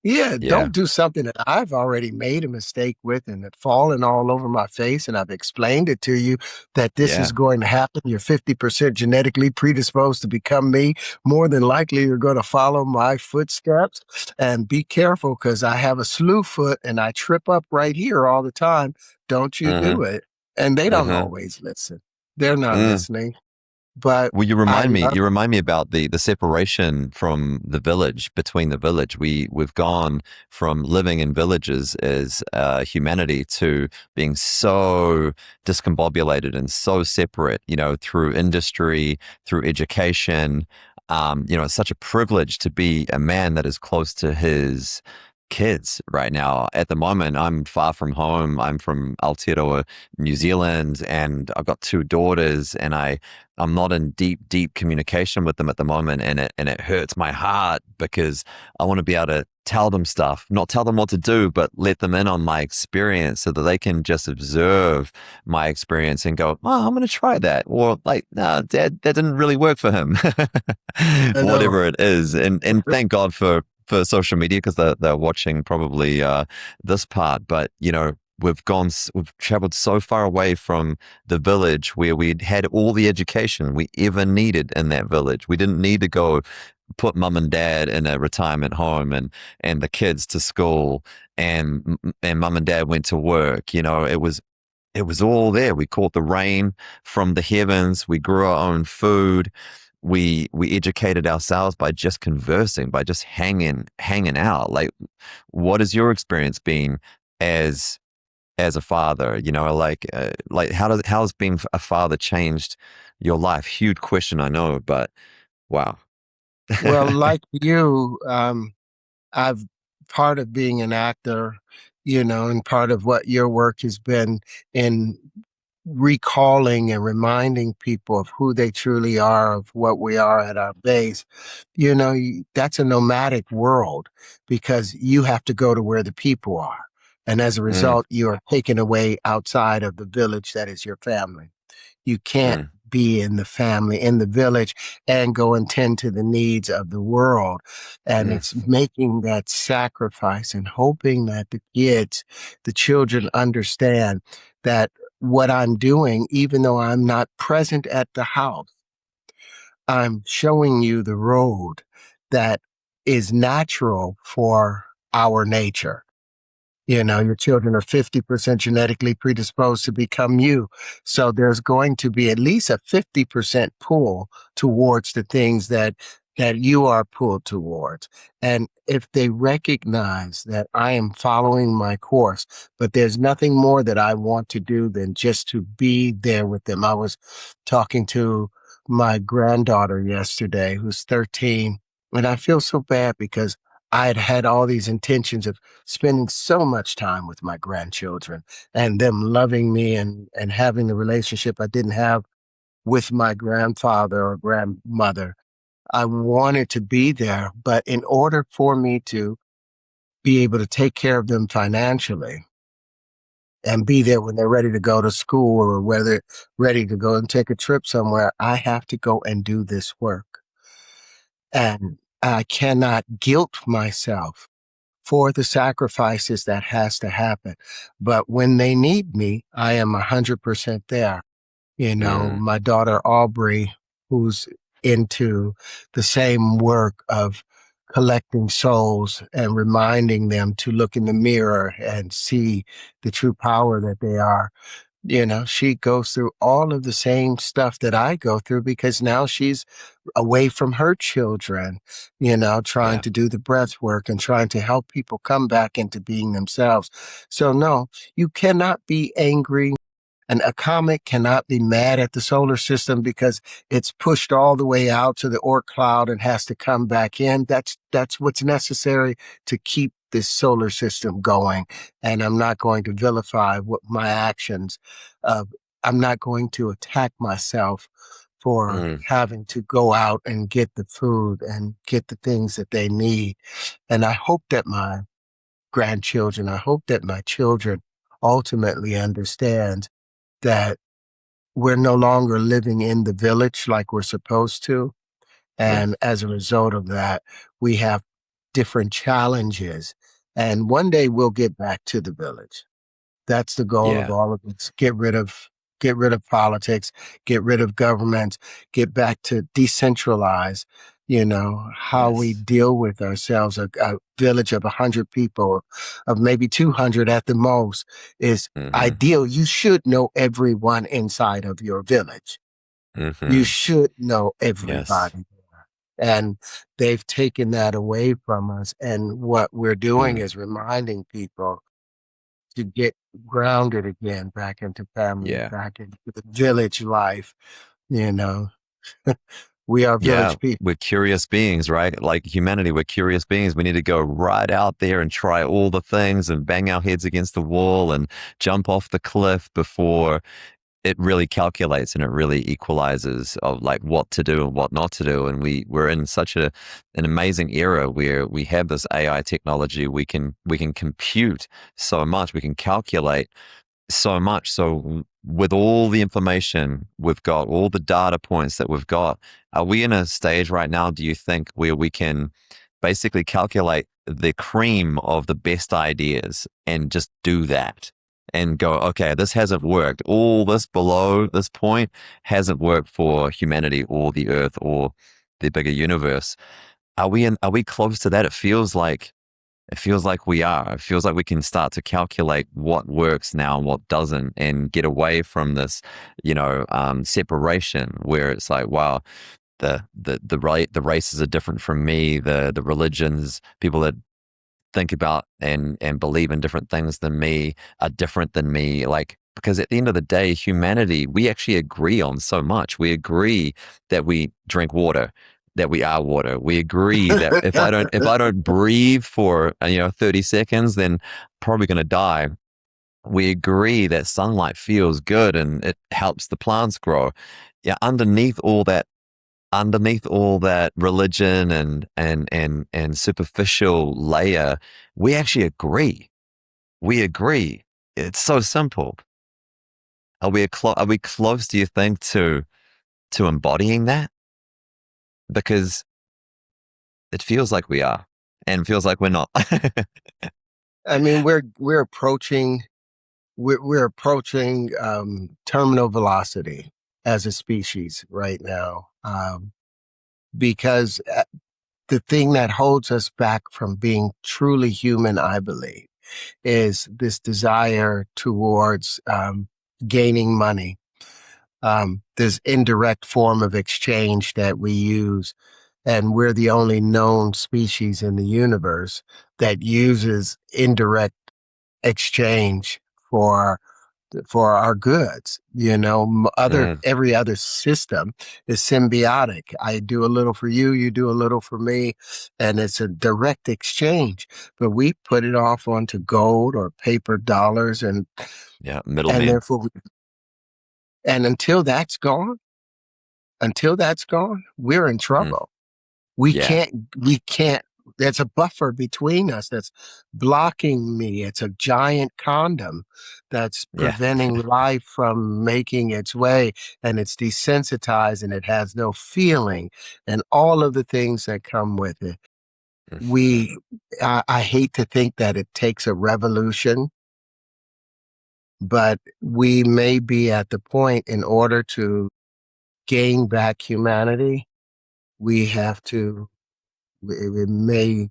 Yeah, Yeah. don't do something that I've already made a mistake with and it fallen all over my face. And I've explained it to you that this is Yeah. going to happen. You're 50% genetically predisposed to become me. More than likely, you're going to follow my footsteps, and be careful because I have a slew foot and I trip up right here all the time. Don't you do Mm-hmm. it. And they don't Mm-hmm. always listen. They're not Mm. listening, but Well, I love. you remind me about the separation from the village, between the village. We've gone from living in villages as humanity to being so discombobulated and so separate, through industry, through education. It's such a privilege to be a man that is close to his kids right now. At the moment, I'm far from home. I'm from Aotearoa, New Zealand, and I've got two daughters, and I'm not in deep communication with them at the moment, and it hurts my heart because I want to be able to tell them stuff, not tell them what to do, but let them in on my experience so that they can just observe my experience and go, "Oh, I'm going to try that," or like, "No, Dad, that didn't really work for him," I know. whatever it is. And thank God for social media because they're watching probably this part, but we've traveled so far away from the village where we'd had all the education we ever needed in that village. We didn't need to go put mum and dad in a retirement home and the kids to school and mum and dad went to work. It was all there. We caught the rain from the heavens. We grew our own food. We educated ourselves by just conversing, by just hanging out. Like, what has your experience been as as a father? Like how's being a father changed your life? Huge question, I know, but wow. Well, like you, I've part of being an actor, and part of what your work has been in recalling and reminding people of who they truly are, of what we are at our base. That's a nomadic world because you have to go to where the people are. And as a Mm, result, you are taken away outside of the village that is your family. You can't mm, be in the family, in the village, and go and tend to the needs of the world. And mm, it's making that sacrifice and hoping that the children understand that what I'm doing, even though I'm not present at the house, I'm showing you the road that is natural for our nature. Your children are 50% genetically predisposed to become you. So there's going to be at least a 50% pull towards the things that you are pulled towards. And if they recognize that I am following my course, but there's nothing more that I want to do than just to be there with them. I was talking to my granddaughter yesterday, who's 13, and I feel so bad because I had had all these intentions of spending so much time with my grandchildren and them loving me and having the relationship I didn't have with my grandfather or grandmother. I wanted to be there, but in order for me to be able to take care of them financially and be there when they're ready to go to school or whether ready to go and take a trip somewhere, I have to go and do this work. And I cannot guilt myself for the sacrifices that has to happen. But when they need me, I am 100% there. mm. My daughter Aubrey, who's into the same work of collecting souls and reminding them to look in the mirror and see the true power that they are. She goes through all of the same stuff that I go through because now she's away from her children, trying Yeah. to do the breath work and trying to help people come back into being themselves. So, no, you cannot be angry and a comet cannot be mad at the solar system because it's pushed all the way out to the Oort cloud and has to come back in. That's what's necessary to keep this solar system going. And I'm not going to vilify what my actions. Uh, I'm not going to attack myself for Mm, having to go out and get the food and get the things that they need. And I hope that my grandchildren, I hope that my children ultimately understand that we're no longer living in the village like we're supposed to. mm. And as a result of that, we have different challenges. And one day we'll get back to the village. That's the goal of Yeah. all of it. Get rid of politics, get rid of government, get back to decentralize, how we Yes. deal with ourselves. A village of 100 people, of maybe 200 at the most, is Mm-hmm. ideal. You should know everyone inside of your village. You Mm-hmm. should know Yes. everybody. And they've taken that away from us. And what we're doing Mm. is reminding people to get grounded again, back into family, Yeah. back into the village life. You know, we are Yeah, village people. we're curious beings, right? Like humanity, we're curious beings. We need to go right out there and try all the things and bang our heads against the wall and jump off the cliff before it really calculates and it really equalizes of like what to do and what not to do. And we're in such an amazing era where we have this AI technology. We can compute so much. We can calculate so much. So, with all the information we've got, all the data points that we've got, are we in a stage right now, do you think, where we can basically calculate the cream of the best ideas and just do that? and go, okay, this hasn't worked. All this below this point hasn't worked for humanity or the earth or the bigger universe. Are we close to that? It feels like we are. It feels like we can start to calculate what works now and what doesn't, and get away from this, separation where it's like, wow, the races are different from me. The religions, people that think about and believe in different things than me are different than me. Like, because at the end of the day, humanity, we actually agree on so much. We agree that we drink water, that we are water. We agree that if I don't breathe for 30 seconds, then I'm probably going to die. We agree that sunlight feels good and it helps the plants grow. Yeah, underneath all that religion and superficial layer, we actually agree. We agree. It's so simple. Are we close, do you think, to embodying that? Because it feels like we are, and feels like we're not. I mean, we're approaching terminal velocity as a species right now, because the thing that holds us back from being truly human, I believe, is this desire towards gaining money. This indirect form of exchange that we use, and we're the only known species in the universe that uses indirect exchange for our goods. Mm, Every other system is symbiotic. I do a little for you, you do a little for me, and it's a direct exchange. But we put it off onto gold or paper dollars, yeah, and middlemen. therefore, and until that's gone, we're in Mm, trouble. yeah, We can't, there's a buffer between us that's blocking me. It's a giant condom that's yeah. preventing life from making its way, and it's desensitized and it has no feeling and all of the things that come with it. We, I hate to think that it takes a revolution, but we may be at the point in order to gain back humanity, we have to, it may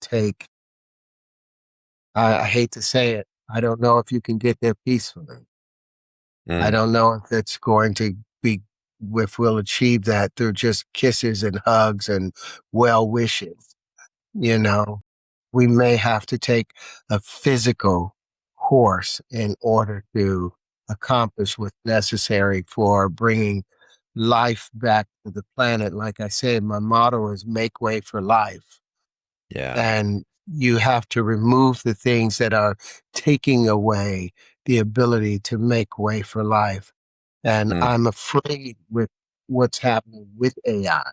take, I hate to say it, I don't know if you can get there peacefully. I Mm, don't know if it's going to be, if we'll achieve that through just kisses and hugs and well wishes. You know, we may have to take a physical course in order to accomplish what's necessary for bringing life back to the planet. Like I said, my motto is make way for life. yeah. And you have to remove the things that are taking away the ability to make way for life. And Mm, I'm afraid with what's happening with AI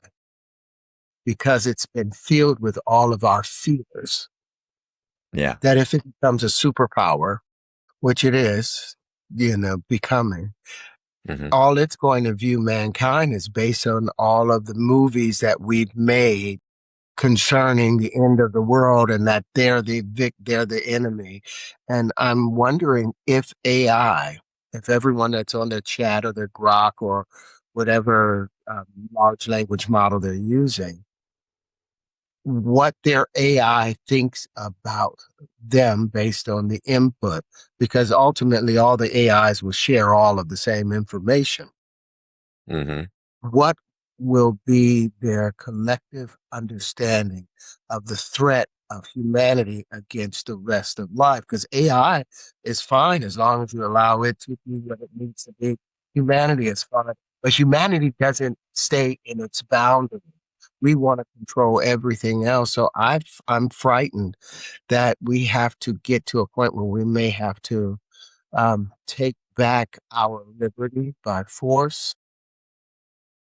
because it's been filled with all of our fears yeah. that if it becomes a superpower, which it is, becoming, Hmm. all it's going to view mankind is based on all of the movies that we've made concerning the end of the world and that they're the enemy. And I'm wondering if AI, if everyone that's on their chat or their Grok or whatever large language model they're using, what their AI thinks about them based on the input, because ultimately all the AIs will share all of the same information. Hmm. What will be their collective understanding of the threat of humanity against the rest of life? Because AI is fine as long as you allow it to be what it needs to be. Humanity is fine, but humanity doesn't stay in its boundary. We want to control everything else. So I'm frightened that we have to get to a point where we may have to take back our liberty by force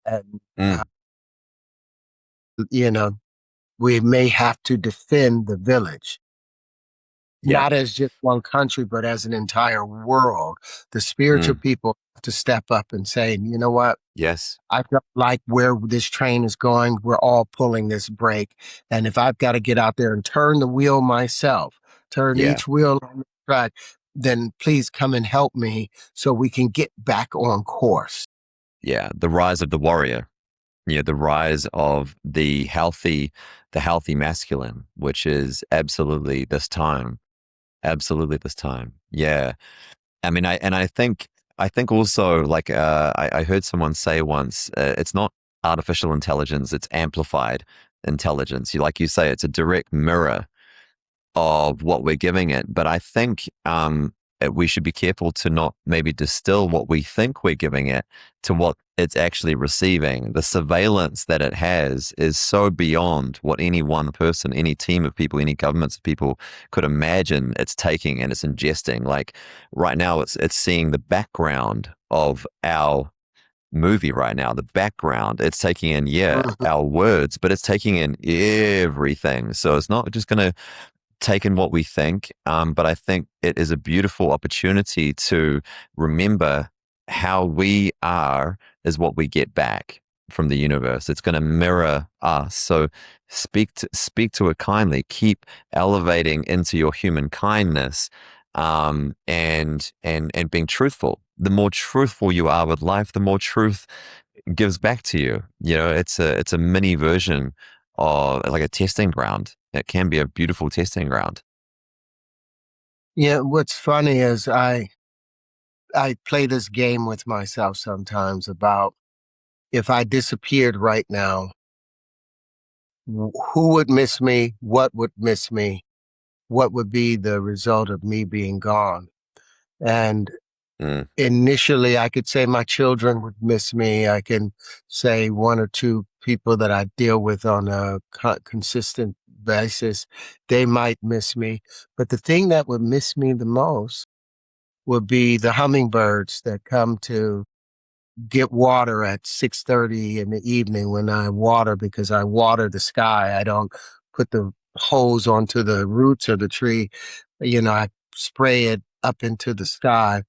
and Mm, you know, we may have to defend the village, yeah. not as just one country, but as an entire world. The spiritual Mm, people have to step up and say, you know what? yes. I don't like where this train is going. We're all pulling this brake. And if I've got to get out there and turn the wheel myself, turn Yeah. each wheel on the track, then please come and help me so we can get back on course. Yeah, the rise of the warrior. The rise of the healthy masculine, which is absolutely this time. Yeah, I mean, I think also like I heard someone say once, it's not artificial intelligence, it's amplified intelligence. Like you say, it's a direct mirror of what we're giving it. But I think we should be careful to not maybe distill what we think we're giving it to what it's actually receiving. The surveillance that it has is so beyond what any one person, any team of people, any governments of people could imagine it's taking and it's ingesting. Like right now, it's seeing the background of our movie right now, the background. It's taking in, yeah, Mhm. our words, but it's taking in everything. So it's not just going to taken what we think, but I think it is a beautiful opportunity to remember how we are is what we get back from the universe. It's going to mirror us. So speak to it kindly. Keep elevating into your human kindness, and being truthful. The more truthful you are with life, the more truth gives back to you. It's a mini version of like a testing ground. It can be a beautiful testing ground. Yeah, what's funny is I play this game with myself sometimes about if I disappeared right now, who would miss me? What would miss me? What would be the result of me being gone? And Mm, initially, I could say my children would miss me. I can say one or two people that I deal with on a consistent basis, they might miss me. But the thing that would miss me the most would be the hummingbirds that come to get water at 6:30 in the evening when I water because I water the sky. I don't put the hose onto the roots of the tree. I spray it up into the sky.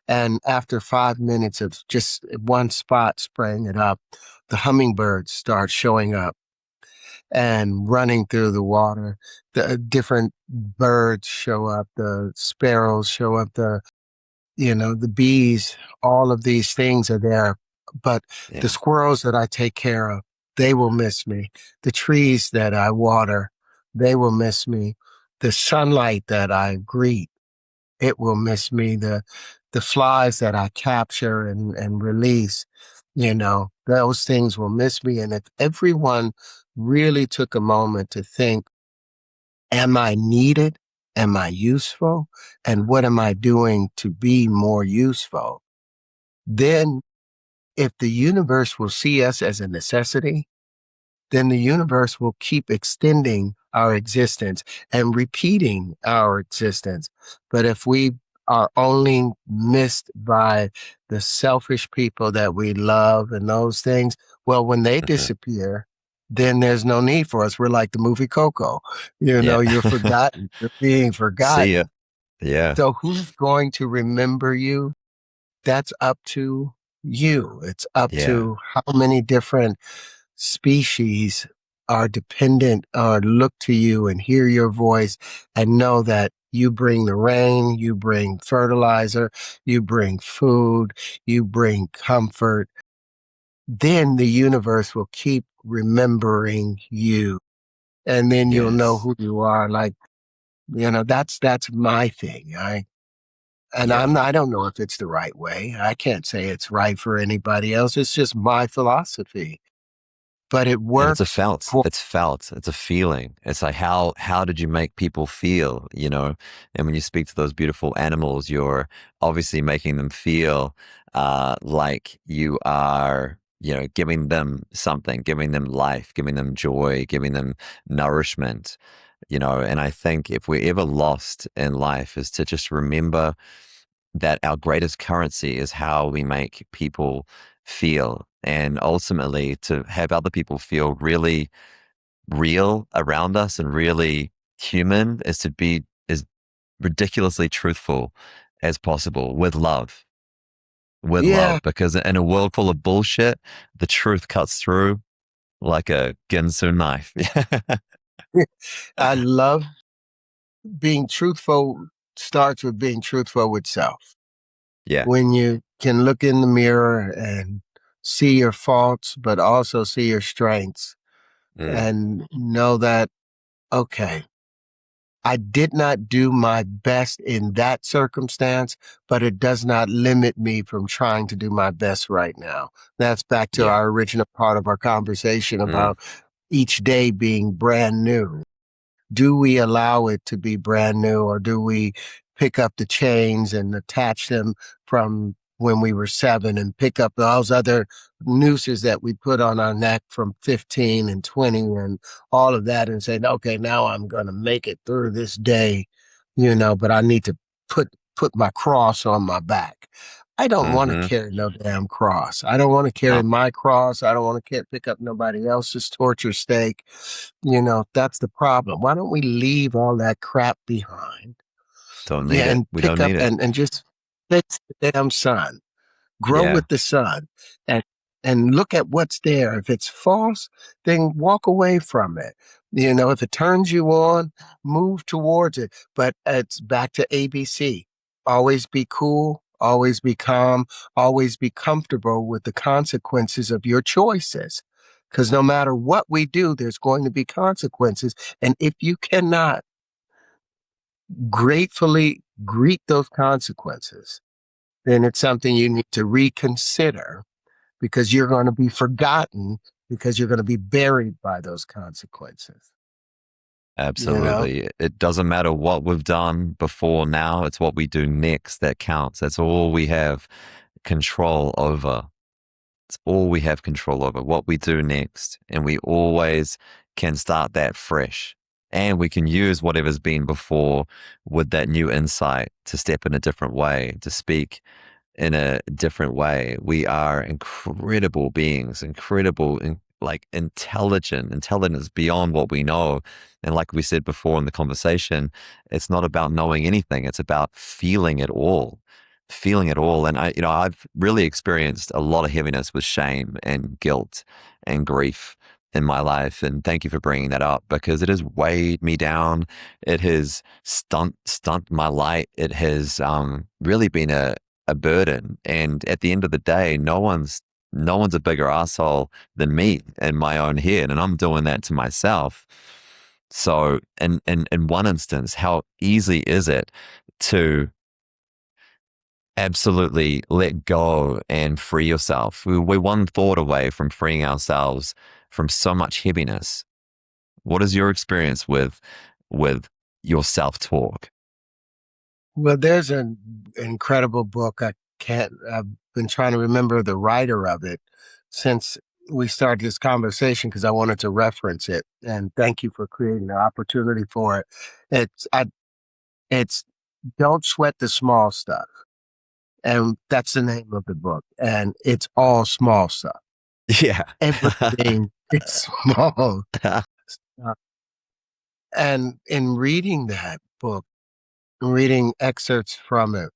And after 5 minutes of just one spot spraying it up, the hummingbirds start showing up and running through the water. The different birds show up, the sparrows show up, the bees, all of these things are there. But the yeah. squirrels that I take care of, they will miss me. The trees that I water, they will miss me. The sunlight that I greet, it will miss me. The flies that I capture and release, those things will miss me. And if everyone really took a moment to think, am I needed? Am I useful? And what am I doing to be more useful? Then, if the universe will see us as a necessity, then the universe will keep extending our existence and repeating our existence. But if we are only missed by the selfish people that we love and those things, well, when they Hmm. disappear, then there's no need for us. We're like the movie Coco. Yeah. You're forgotten, you're being See ya. forgotten. Yeah. So who's going to remember you? That's up to you. It's up Yeah. to how many different species are dependent or look to you and hear your voice and know that you bring the rain, you bring fertilizer, you bring food, you bring comfort. Then the universe will keep remembering you. And then you'll know Yes. who you are. Like, that's my thing. Yeah. I don't know if it's the right way. I can't say it's right for anybody else. It's just my philosophy. But it And it's a works felt. for It's felt. It's a feeling. It's like how did you make people feel, you know? And when you speak to those beautiful animals, you're obviously making them feel like you are, giving them something, giving them life, giving them joy, giving them nourishment, and I think if we're ever lost in life is to just remember that our greatest currency is how we make people feel. And ultimately, to have other people feel really real around us and really human is to be as ridiculously truthful as possible with love. With yeah, love, because in a world full of bullshit, the truth cuts through like a Ginsu knife. I love being truthful starts with being truthful with self. Yeah. When you can look in the mirror and see your faults, but also see your strengths Mm, and know that, okay, I did not do my best in that circumstance, but it does not limit me from trying to do my best right now. That's back to yeah. our original part of our conversation Mm, about each day being brand new. Do we allow it to be brand new, or do we pick up the chains and attach them from when we were 7 and pick up those other nooses that we put on our neck from 15 and 20 and all of that and say, okay, now I'm going to make it through this day, but I need to put my cross on my back. I don't want to mm-hmm. carry no damn cross. I don't want to carry No, my cross. I don't want to pick up nobody else's torture stake. That's the problem. Why don't we leave all that crap behind? don't need Yeah, it. and We don't pick up need it. and just fix the damn sun. Grow Yeah. with the sun and and look at what's there. If it's false, then walk away from it. If it turns you on, move towards it. But it's back to ABC. Always be cool, always be calm, always be comfortable with the consequences of your choices. Because no matter what we do, there's going to be consequences. And if you cannot gratefully greet those consequences, then it's something you need to reconsider because you're going to be forgotten because you're going to be buried by those consequences. You know? Absolutely. It doesn't matter what we've done before now. It's what we do next that counts. That's all we have control over. It's all we have control over, what we do next. And we always can start that fresh. And we can use whatever's been before with that new insight to step in a different way, to speak in a different way. We are incredible beings, incredible, like intelligence beyond what we know. And like we said before in the conversation, it's not about knowing anything. It's about feeling it all, feeling it all. And I've really experienced a lot of heaviness with shame and guilt and grief in my life. And thank you for bringing that up because it has weighed me down. It has stunt my light. It has really been a burden. And at the end of the day, no one's a bigger asshole than me in my own head. And I'm doing that to myself. So in one instance, how easy is it to absolutely let go and free yourself? We're one thought away from freeing ourselves from so much heaviness. What is your experience with your self-talk? Well, there's an incredible book. I've been trying to remember the writer of it since we started this conversation because I wanted to reference it. And thank you for creating the opportunity for it. It's, I, it's Don't Sweat the Small Stuff. And that's the name of the book. And it's all small stuff. Yeah. Everything is small stuff. And in reading that book, reading excerpts from it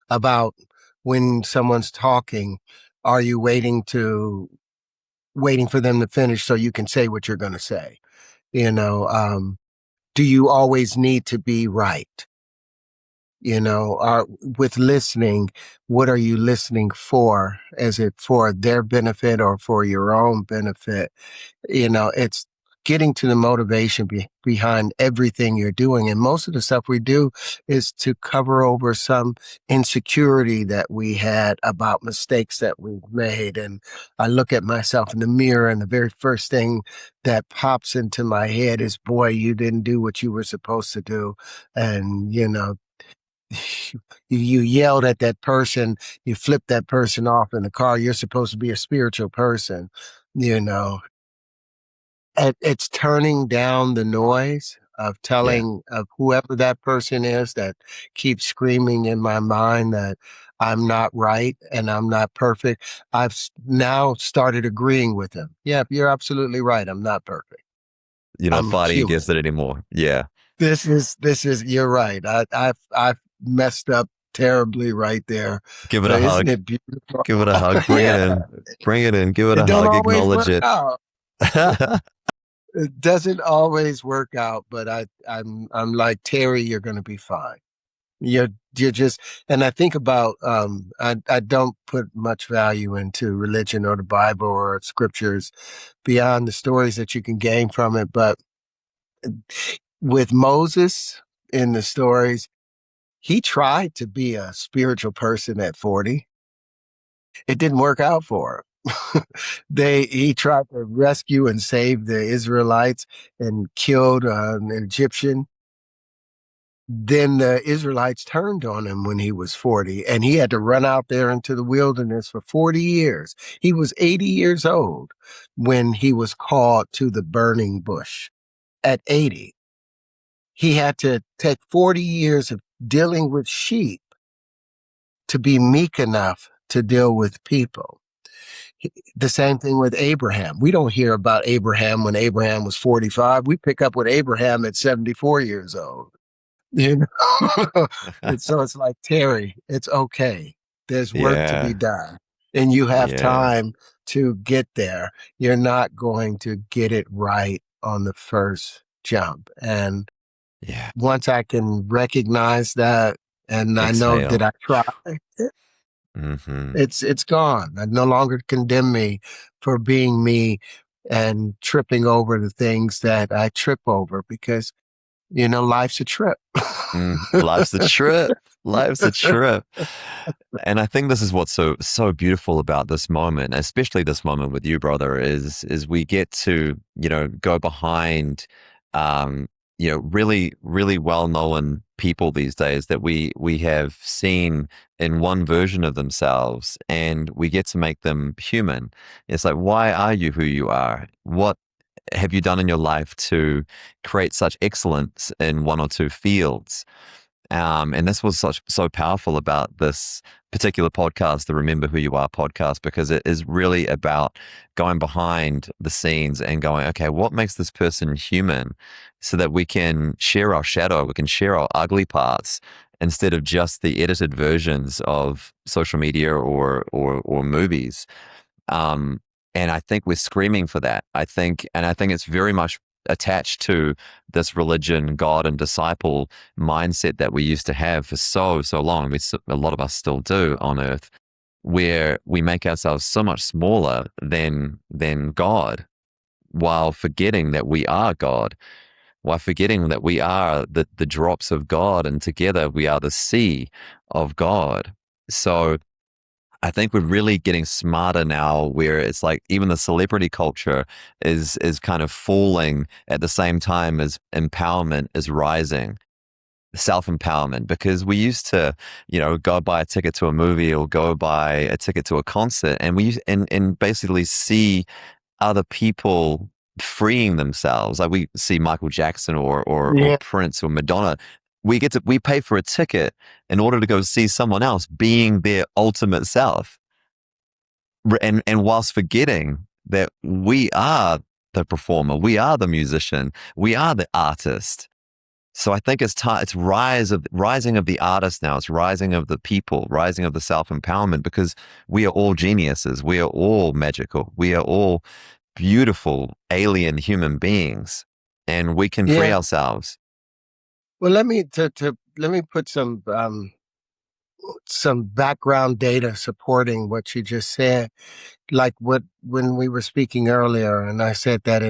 about when someone's talking, are you waiting for them to finish so you can say what you're going to say? You know, do you always need to be right? With listening, what are you listening for? Is it for their benefit or for your own benefit? It's getting to the motivation behind everything you're doing. And most of the stuff we do is to cover over some insecurity that we had about mistakes that we've made. And I look at myself in the mirror, and the very first thing that pops into my head is, boy, you didn't do what you were supposed to do. And, you yelled at that person, you flipped that person off in the car. You're supposed to be a spiritual person, you know. It's turning down the noise of Yeah. telling of whoever that person is that keeps screaming in my mind that I'm not right and I'm not perfect. Now started agreeing with him. Yeah, you're absolutely right. I'm not perfect. You're not I'm fighting human. against it anymore. Yeah. This is you're right. I've messed up terribly right there. Give it But a isn't hug. it beautiful? Give it a hug. Bring it Yeah. in. Bring it in. Give it It a don't hug. always Acknowledge work it. out. It doesn't always work out, but I'm like Terry, you're going to be fine. You're you're just, and I think about I don't put much value into religion or the Bible or scriptures beyond the stories that you can gain from it. But with Moses in the stories, he tried to be a spiritual person at 40. It didn't work out for him. He tried to rescue and save the Israelites and killed an Egyptian. Then the Israelites turned on him when he was 40, and he had to run out there into the wilderness for 40 years. He was 80 years old when he was called to the burning bush. At 80, he had to take 40 years of dealing with sheep to be meek enough to deal with people. The same thing with Abraham. We don't hear about Abraham when Abraham was 45. We pick up with Abraham at 74 years old. You know, and so it's like, Terry, it's okay. There's work to be Yeah. done, and you have Yeah. time to get there. You're not going to get it right on the first jump. And Yeah. once I can recognize that, and I know that Exhale. I tried, Hmm. it's gone. I no longer condemn me for being me and tripping over the things that I trip over because, life's a trip. Life's a trip. Life's a trip. And I think this is what's so beautiful about this moment, especially this moment with you, brother, is we get to, go behind really, really well known people these days that we have seen in one version of themselves, and we get to make them human. It's like, why are you who you are? What have you done in your life to create such excellence in one or two fields? And this was so powerful about this particular podcast, the Remember Who You Are podcast, because it is really about going behind the scenes and going, okay, what makes this person human, so that we can share our shadow, we can share our ugly parts, instead of just the edited versions of social media or movies. Um, and I think we're screaming for that. And I think it's very much attached to this religion, God, and disciple mindset that we used to have for so long. A lot of us still do on earth, where we make ourselves so much smaller than God, while forgetting that we are God, while forgetting that we are the drops of God, and together we are the sea of God. So I think we're really getting smarter now, where it's like even the celebrity culture is kind of falling at the same time as empowerment is rising, self-empowerment. Because we used to, go buy a ticket to a movie or go buy a ticket to a concert, and and basically see other people freeing themselves. Like we see Michael Jackson or Yeah. Prince or Madonna. We pay for a ticket in order to go see someone else being their ultimate self. And whilst forgetting that we are the performer, we are the musician, we are the artist. So I think it's time. It's rising of the artist now. It's rising of the people, rising of the self empowerment, because we are all geniuses. We are all magical. We are all beautiful alien human beings, and we can free Yeah. ourselves. Well, let me put some background data supporting what you just said. Like when we were speaking earlier, and I said that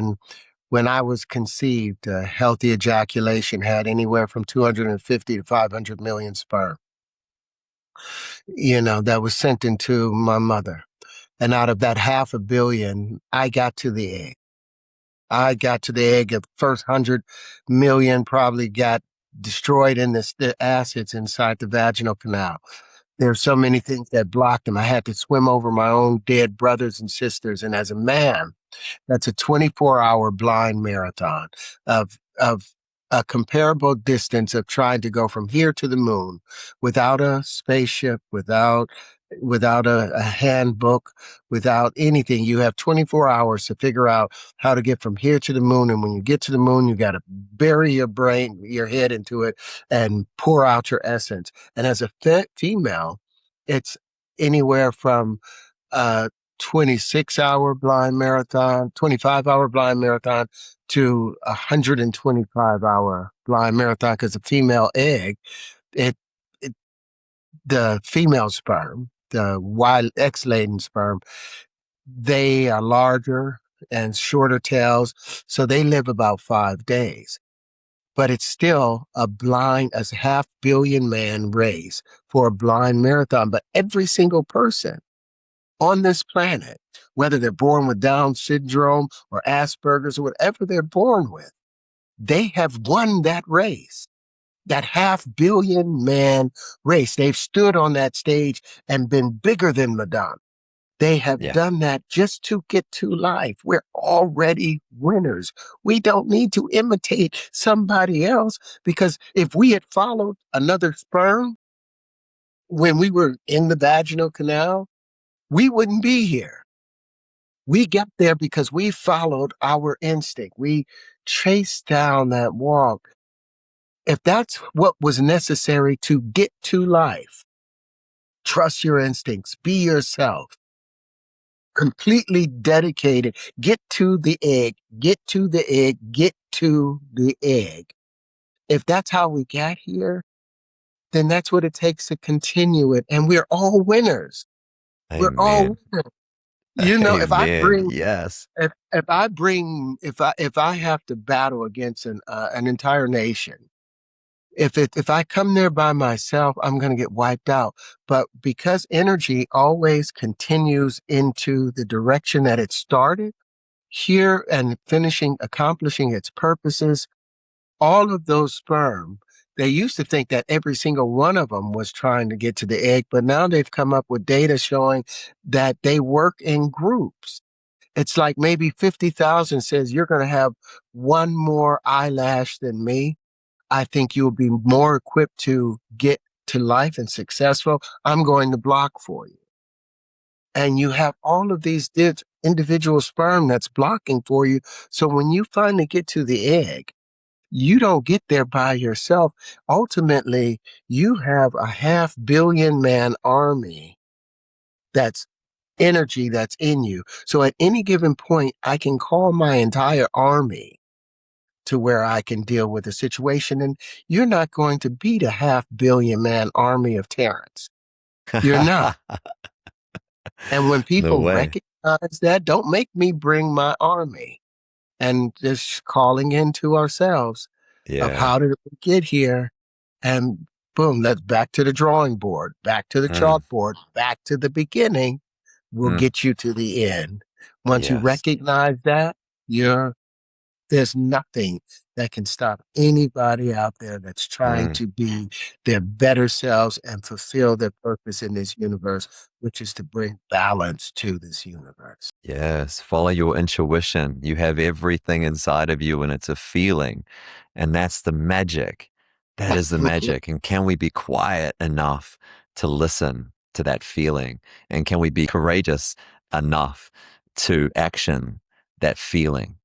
when I was conceived, healthy ejaculation had anywhere from 250 to 500 million sperm, that was sent into my mother. And out of that half a billion, I got to the egg. I got to the egg. The first 100 million probably got destroyed in the acids inside the vaginal canal. There's so many things that blocked them. I had to swim over my own dead brothers and sisters. And as a man, that's a 24-hour blind marathon of a comparable distance of trying to go from here to the moon without a spaceship, without a handbook, without anything. You have 24 hours to figure out how to get from here to the moon. And when you get to the moon, you got to bury your head into it and pour out your essence. And as a female, it's anywhere from uh, 26-hour blind marathon, 25-hour blind marathon to a 125-hour blind marathon because the female egg, it, it the female sperm, the Y X-laden sperm, they are larger and shorter tails, so they live about 5 days. But it's still a half billion man race for a blind marathon. But every single person on this planet, whether they're born with Down syndrome or Asperger's or whatever they're born with, they have won that race, that half billion man race. They've stood on that stage and been bigger than Madonna. They have Yeah. done that just to get to life. We're already winners. We don't need to imitate somebody else because if we had followed another sperm when we were in the vaginal canal, we wouldn't be here. We got there because we followed our instinct. We chased down that walk. If that's what was necessary to get to life, trust your instincts, be yourself, completely dedicated, get to the egg, get to the egg, get to the egg. If that's how we got here, then that's what it takes to continue it. And we're all winners. We're all Amen. winners. You know, Amen. Yes. if I have to battle against an entire nation, if I come there by myself, I'm going to get wiped out. But because energy always continues into the direction that it started, here and accomplishing its purposes, all of those sperm, they used to think that every single one of them was trying to get to the egg, but now they've come up with data showing that they work in groups. It's like maybe 50,000 says you're going to have one more eyelash than me. I think you'll be more equipped to get to life and successful. I'm going to block for you. And you have all of these individual sperm that's blocking for you. So when you finally get to the egg, you don't get there by yourself. Ultimately, you have a half billion man army that's energy that's in you. So at any given point, I can call my entire army to where I can deal with the situation. And you're not going to beat a half billion man army of Terrence. You're not. And when No people way. recognize that, don't make me bring my army. And just calling into ourselves of Yeah. how did we get here? And boom, let's back to the drawing board, back to the Mm, chalkboard, back to the beginning. Will mm, get you to the end. Once you yes. recognize that, you're there's nothing that can stop anybody out there that's trying Mm. to be their better selves and fulfill their purpose in this universe, which is to bring balance to this universe. Yes, follow your intuition. You have everything inside of you and it's a feeling. And that's the magic. That is the magic. And can we be quiet enough to listen to that feeling? And can we be courageous enough to action that feeling?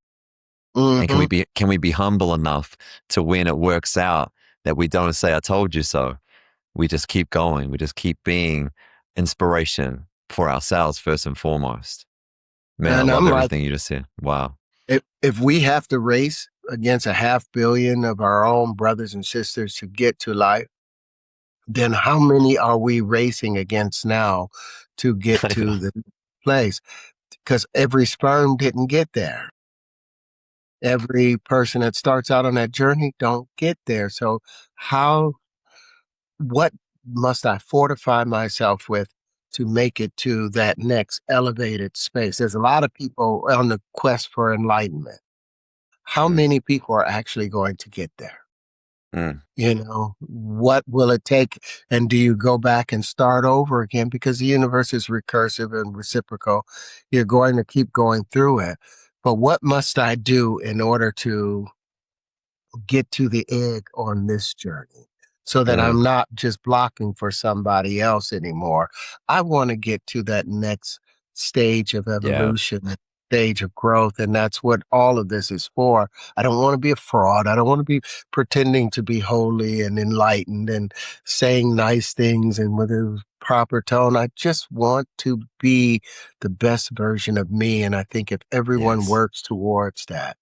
And Hmm. can we be humble enough to when it works out that we don't say I told you so. We just keep going. We just keep being inspiration for ourselves first and foremost. Man, I And love I'm like, everything you just said. Wow. if we have to race against a half billion of our own brothers and sisters to get to life, then how many are we racing against now to get to the place? Because every sperm didn't get there. Every person that starts out on that journey don't get there. So how what must I fortify myself with to make it to that next elevated space? There's a lot of people on the quest for enlightenment. How Mm, many people are actually going to get there? mm, You know, what will it take? And do you go back and start over again? Because the universe is recursive and reciprocal. You're going to keep going through it. But what must I do in order to get to the egg on this journey so that mm. I'm not just blocking for somebody else anymore? I want to get to that next stage of Yeah. evolution. stage of growth. And that's what all of this is for. I don't want to be a fraud. I don't want to be pretending to be holy and enlightened and saying nice things and with a proper tone. I just want to be the best version of me. And I think if everyone Yes. works towards that,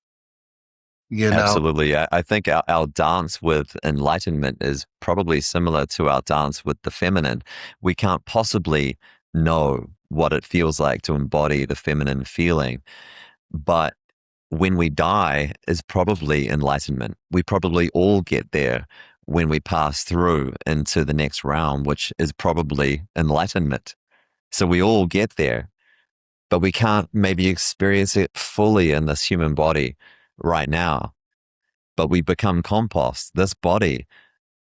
you know, Absolutely. I think our dance with enlightenment is probably similar to our dance with the feminine. We can't possibly know what it feels like to embody the feminine feeling. But when we die is probably enlightenment. We probably all get there when we pass through into the next realm, which is probably enlightenment. So we all get there, but we can't maybe experience it fully in this human body right now. But we become compost. This body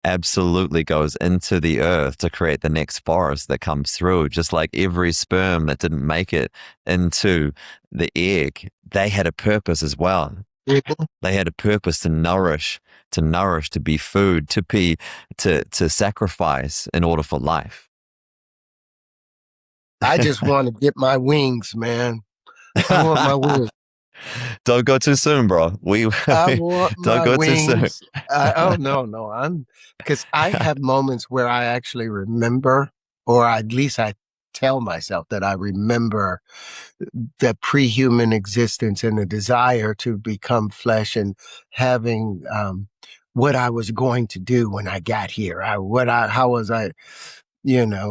absolutely goes into the earth to create the next forest that comes through. Just like every sperm that didn't make it into the egg, they had a purpose as well. They had a purpose to nourish, to be food, to sacrifice in order for life. I just want to get my wings, man. I want my wings. Don't go too soon, bro. We I want don't my go too soon. wings. Oh no, no. I'm because I have moments where I actually remember, or at least I tell myself that I remember the pre-human existence and the desire to become flesh and having what I was going to do when I got here. How was I,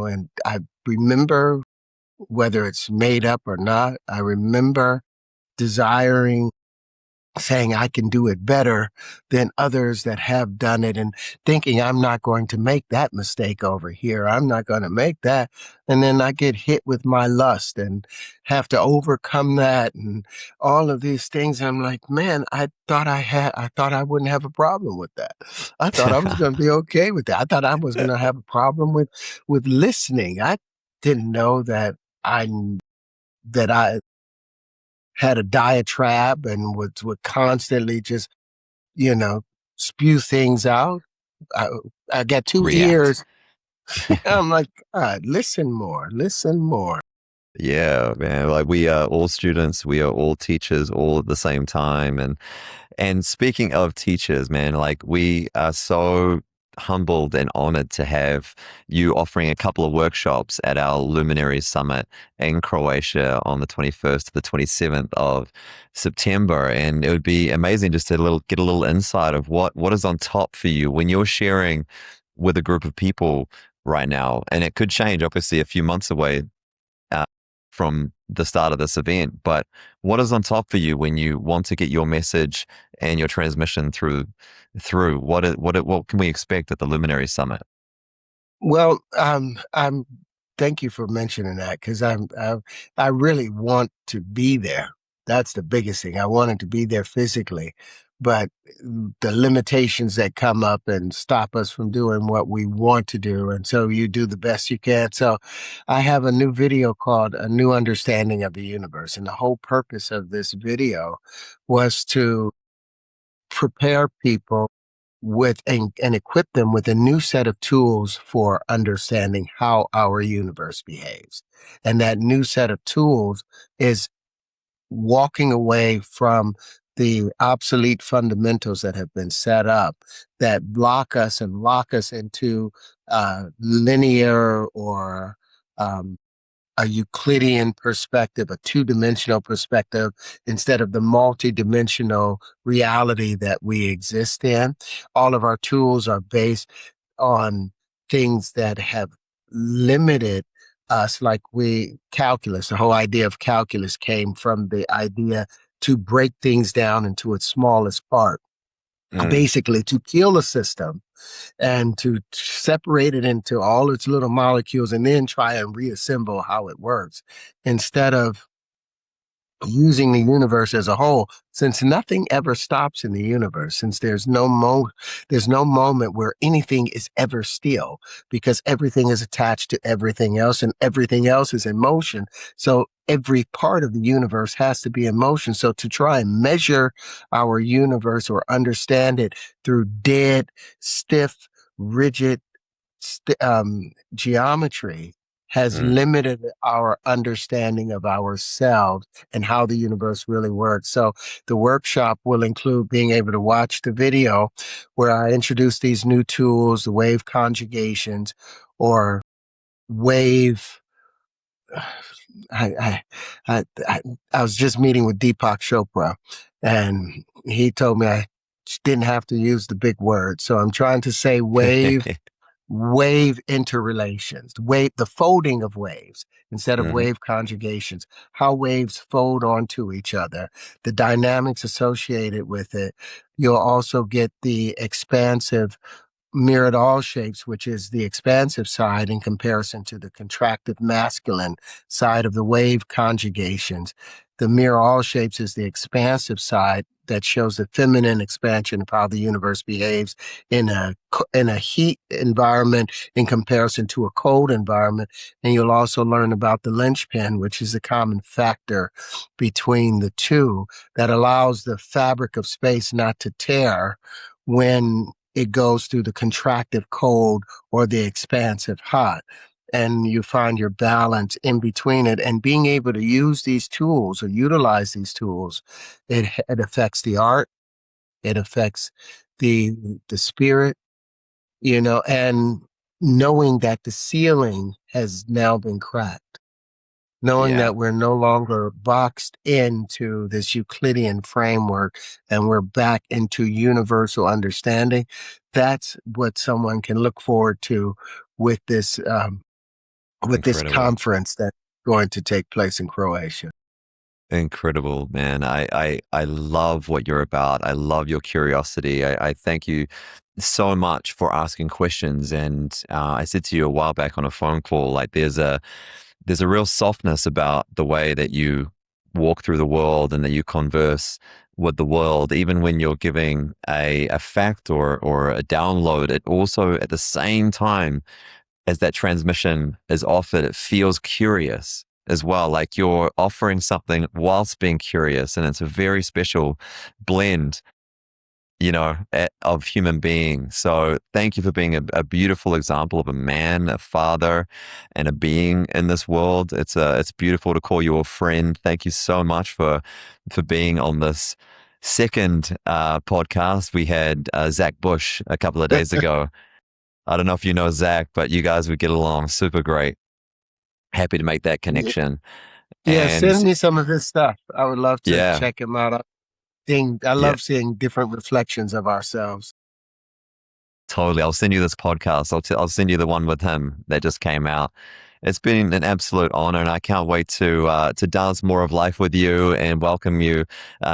and I remember whether it's made up or not. I remember desiring saying I can do it better than others that have done it and thinking I'm not going to make that mistake over here. I'm not going to make that. And then I get hit with my lust and have to overcome that and all of these things. I'm like, man, I thought I wouldn't have a problem with that. I thought I was going to be okay with that. I thought I was going to have a problem with listening. I didn't know I, that I had a diatribe and would constantly just, you know, spew things out. I, I got two React. ears. I'm like, God, listen more, listen more. Yeah, man. Like we are all students, we are all teachers all at the same time. And speaking of teachers, man, like we are so humbled and honored to have you offering a couple of workshops at our Luminary Summit in Croatia on the 21st to the 27th of September. And it would be amazing just to get a little insight of what is on top for you when you're sharing with a group of people right now. And it could change, obviously, a few months away uh, from the start of this event. But what is on top for you when you want to get your message and your transmission through? What can we expect at the Luminary Summit? Well, I'm thank you for mentioning that because I really want to be there. That's the biggest thing. I wanted to be there physically, but the limitations that come up and stop us from doing what we want to do. And so you do the best you can. So I have a new video called A New Understanding of the Universe. And the whole purpose of this video was to prepare people and equip them with a new set of tools for understanding how our universe behaves. And that new set of tools is walking away from the obsolete fundamentals that have been set up that block us and lock us into linear or um, a Euclidean perspective, a two-dimensional perspective, instead of the multi-dimensional reality that we exist in. All of our tools are based on things that have limited us, like calculus. The whole idea of calculus came from the idea to break things down into its smallest part, Mm. basically to kill a system and to separate it into all its little molecules and then try and reassemble how it works instead of using the universe as a whole, since nothing ever stops in the universe, since there's no moment where anything is ever still, because everything is attached to everything else and everything else is in motion. So every part of the universe has to be in motion. So to try and measure our universe or understand it through dead, stiff, rigid geometry has Mm. limited our understanding of ourselves and how the universe really works. So the workshop will include being able to watch the video where I introduce these new tools, the wave conjugations or wave. I, I was just meeting with Deepak Chopra, and he told me I didn't have to use the big word. So I'm trying to say wave interrelations, wave the folding of waves instead of Hmm. wave conjugations, how waves fold onto each other, the dynamics associated with it. You'll also get the expansive mirrored all shapes, which is the expansive side in comparison to the contractive masculine side of the wave conjugations. The mirror all shapes is the expansive side that shows the feminine expansion of how the universe behaves in a heat environment in comparison to a cold environment. And you'll also learn about the linchpin, which is a common factor between the two that allows the fabric of space not to tear when it goes through the contractive cold or the expansive hot. And you find your balance in between it. And being able to use these tools or utilize these tools, it affects the art, it affects the the spirit, and knowing that the ceiling has now been cracked, knowing Yeah, that we're no longer boxed into this Euclidean framework and we're back into universal understanding. That's what someone can look forward to with this incredible. conference that's going to take place in Croatia. Incredible, man. I love what you're about. I love your curiosity. I thank you so much for asking questions. And I said to you a while back on a phone call, like there's a real softness about the way that you walk through the world and that you converse with the world, even when you're giving a fact or a download. It also at the same time as that transmission is offered, it feels curious as well. Like you're offering something whilst being curious. And it's a very special blend, of human being. So thank you for being a beautiful example of a man, a father, and a being in this world. It's beautiful to call you a friend. Thank you so much for being on this second podcast. We had Zach Bush a couple of days ago. I don't know if you know Zach, but you guys would get along super great. Happy to make that connection. Yeah, And send me some of his stuff. I would love to yeah, check him out. I yeah, love seeing different reflections of ourselves. totally. I'll send you this podcast. I'll send you the one with him that just came out. It's been an absolute honor, and I can't wait to dance more of life with you and welcome you,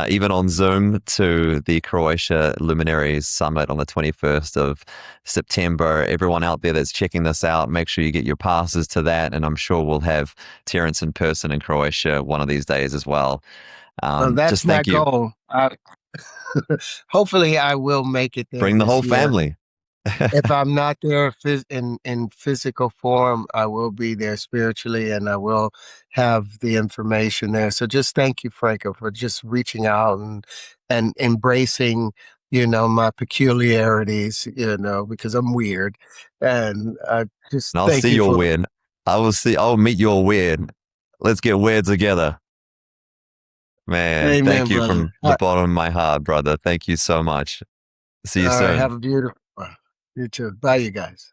even on Zoom, to the Croatia Luminaries Summit on the 21st of September. Everyone out there that's checking this out, make sure you get your passes to that, and I'm sure we'll have Terrence in person in Croatia one of these days as well. Well, that's Just my thank you. goal. Hopefully, I will make it there Bring the this whole year. family. If I'm not there in physical form, I will be there spiritually, and I will have the information there. So just thank you, Franco, for just reaching out and embracing, my peculiarities, because I'm weird, and just And I'll thank see you your for. win. I'll meet your win. Let's get weird together. Man, thank Amen, you brother. from the bottom of my heart, brother. Thank you so much. See you All right, soon. have a beautiful one. You too. Bye, you guys.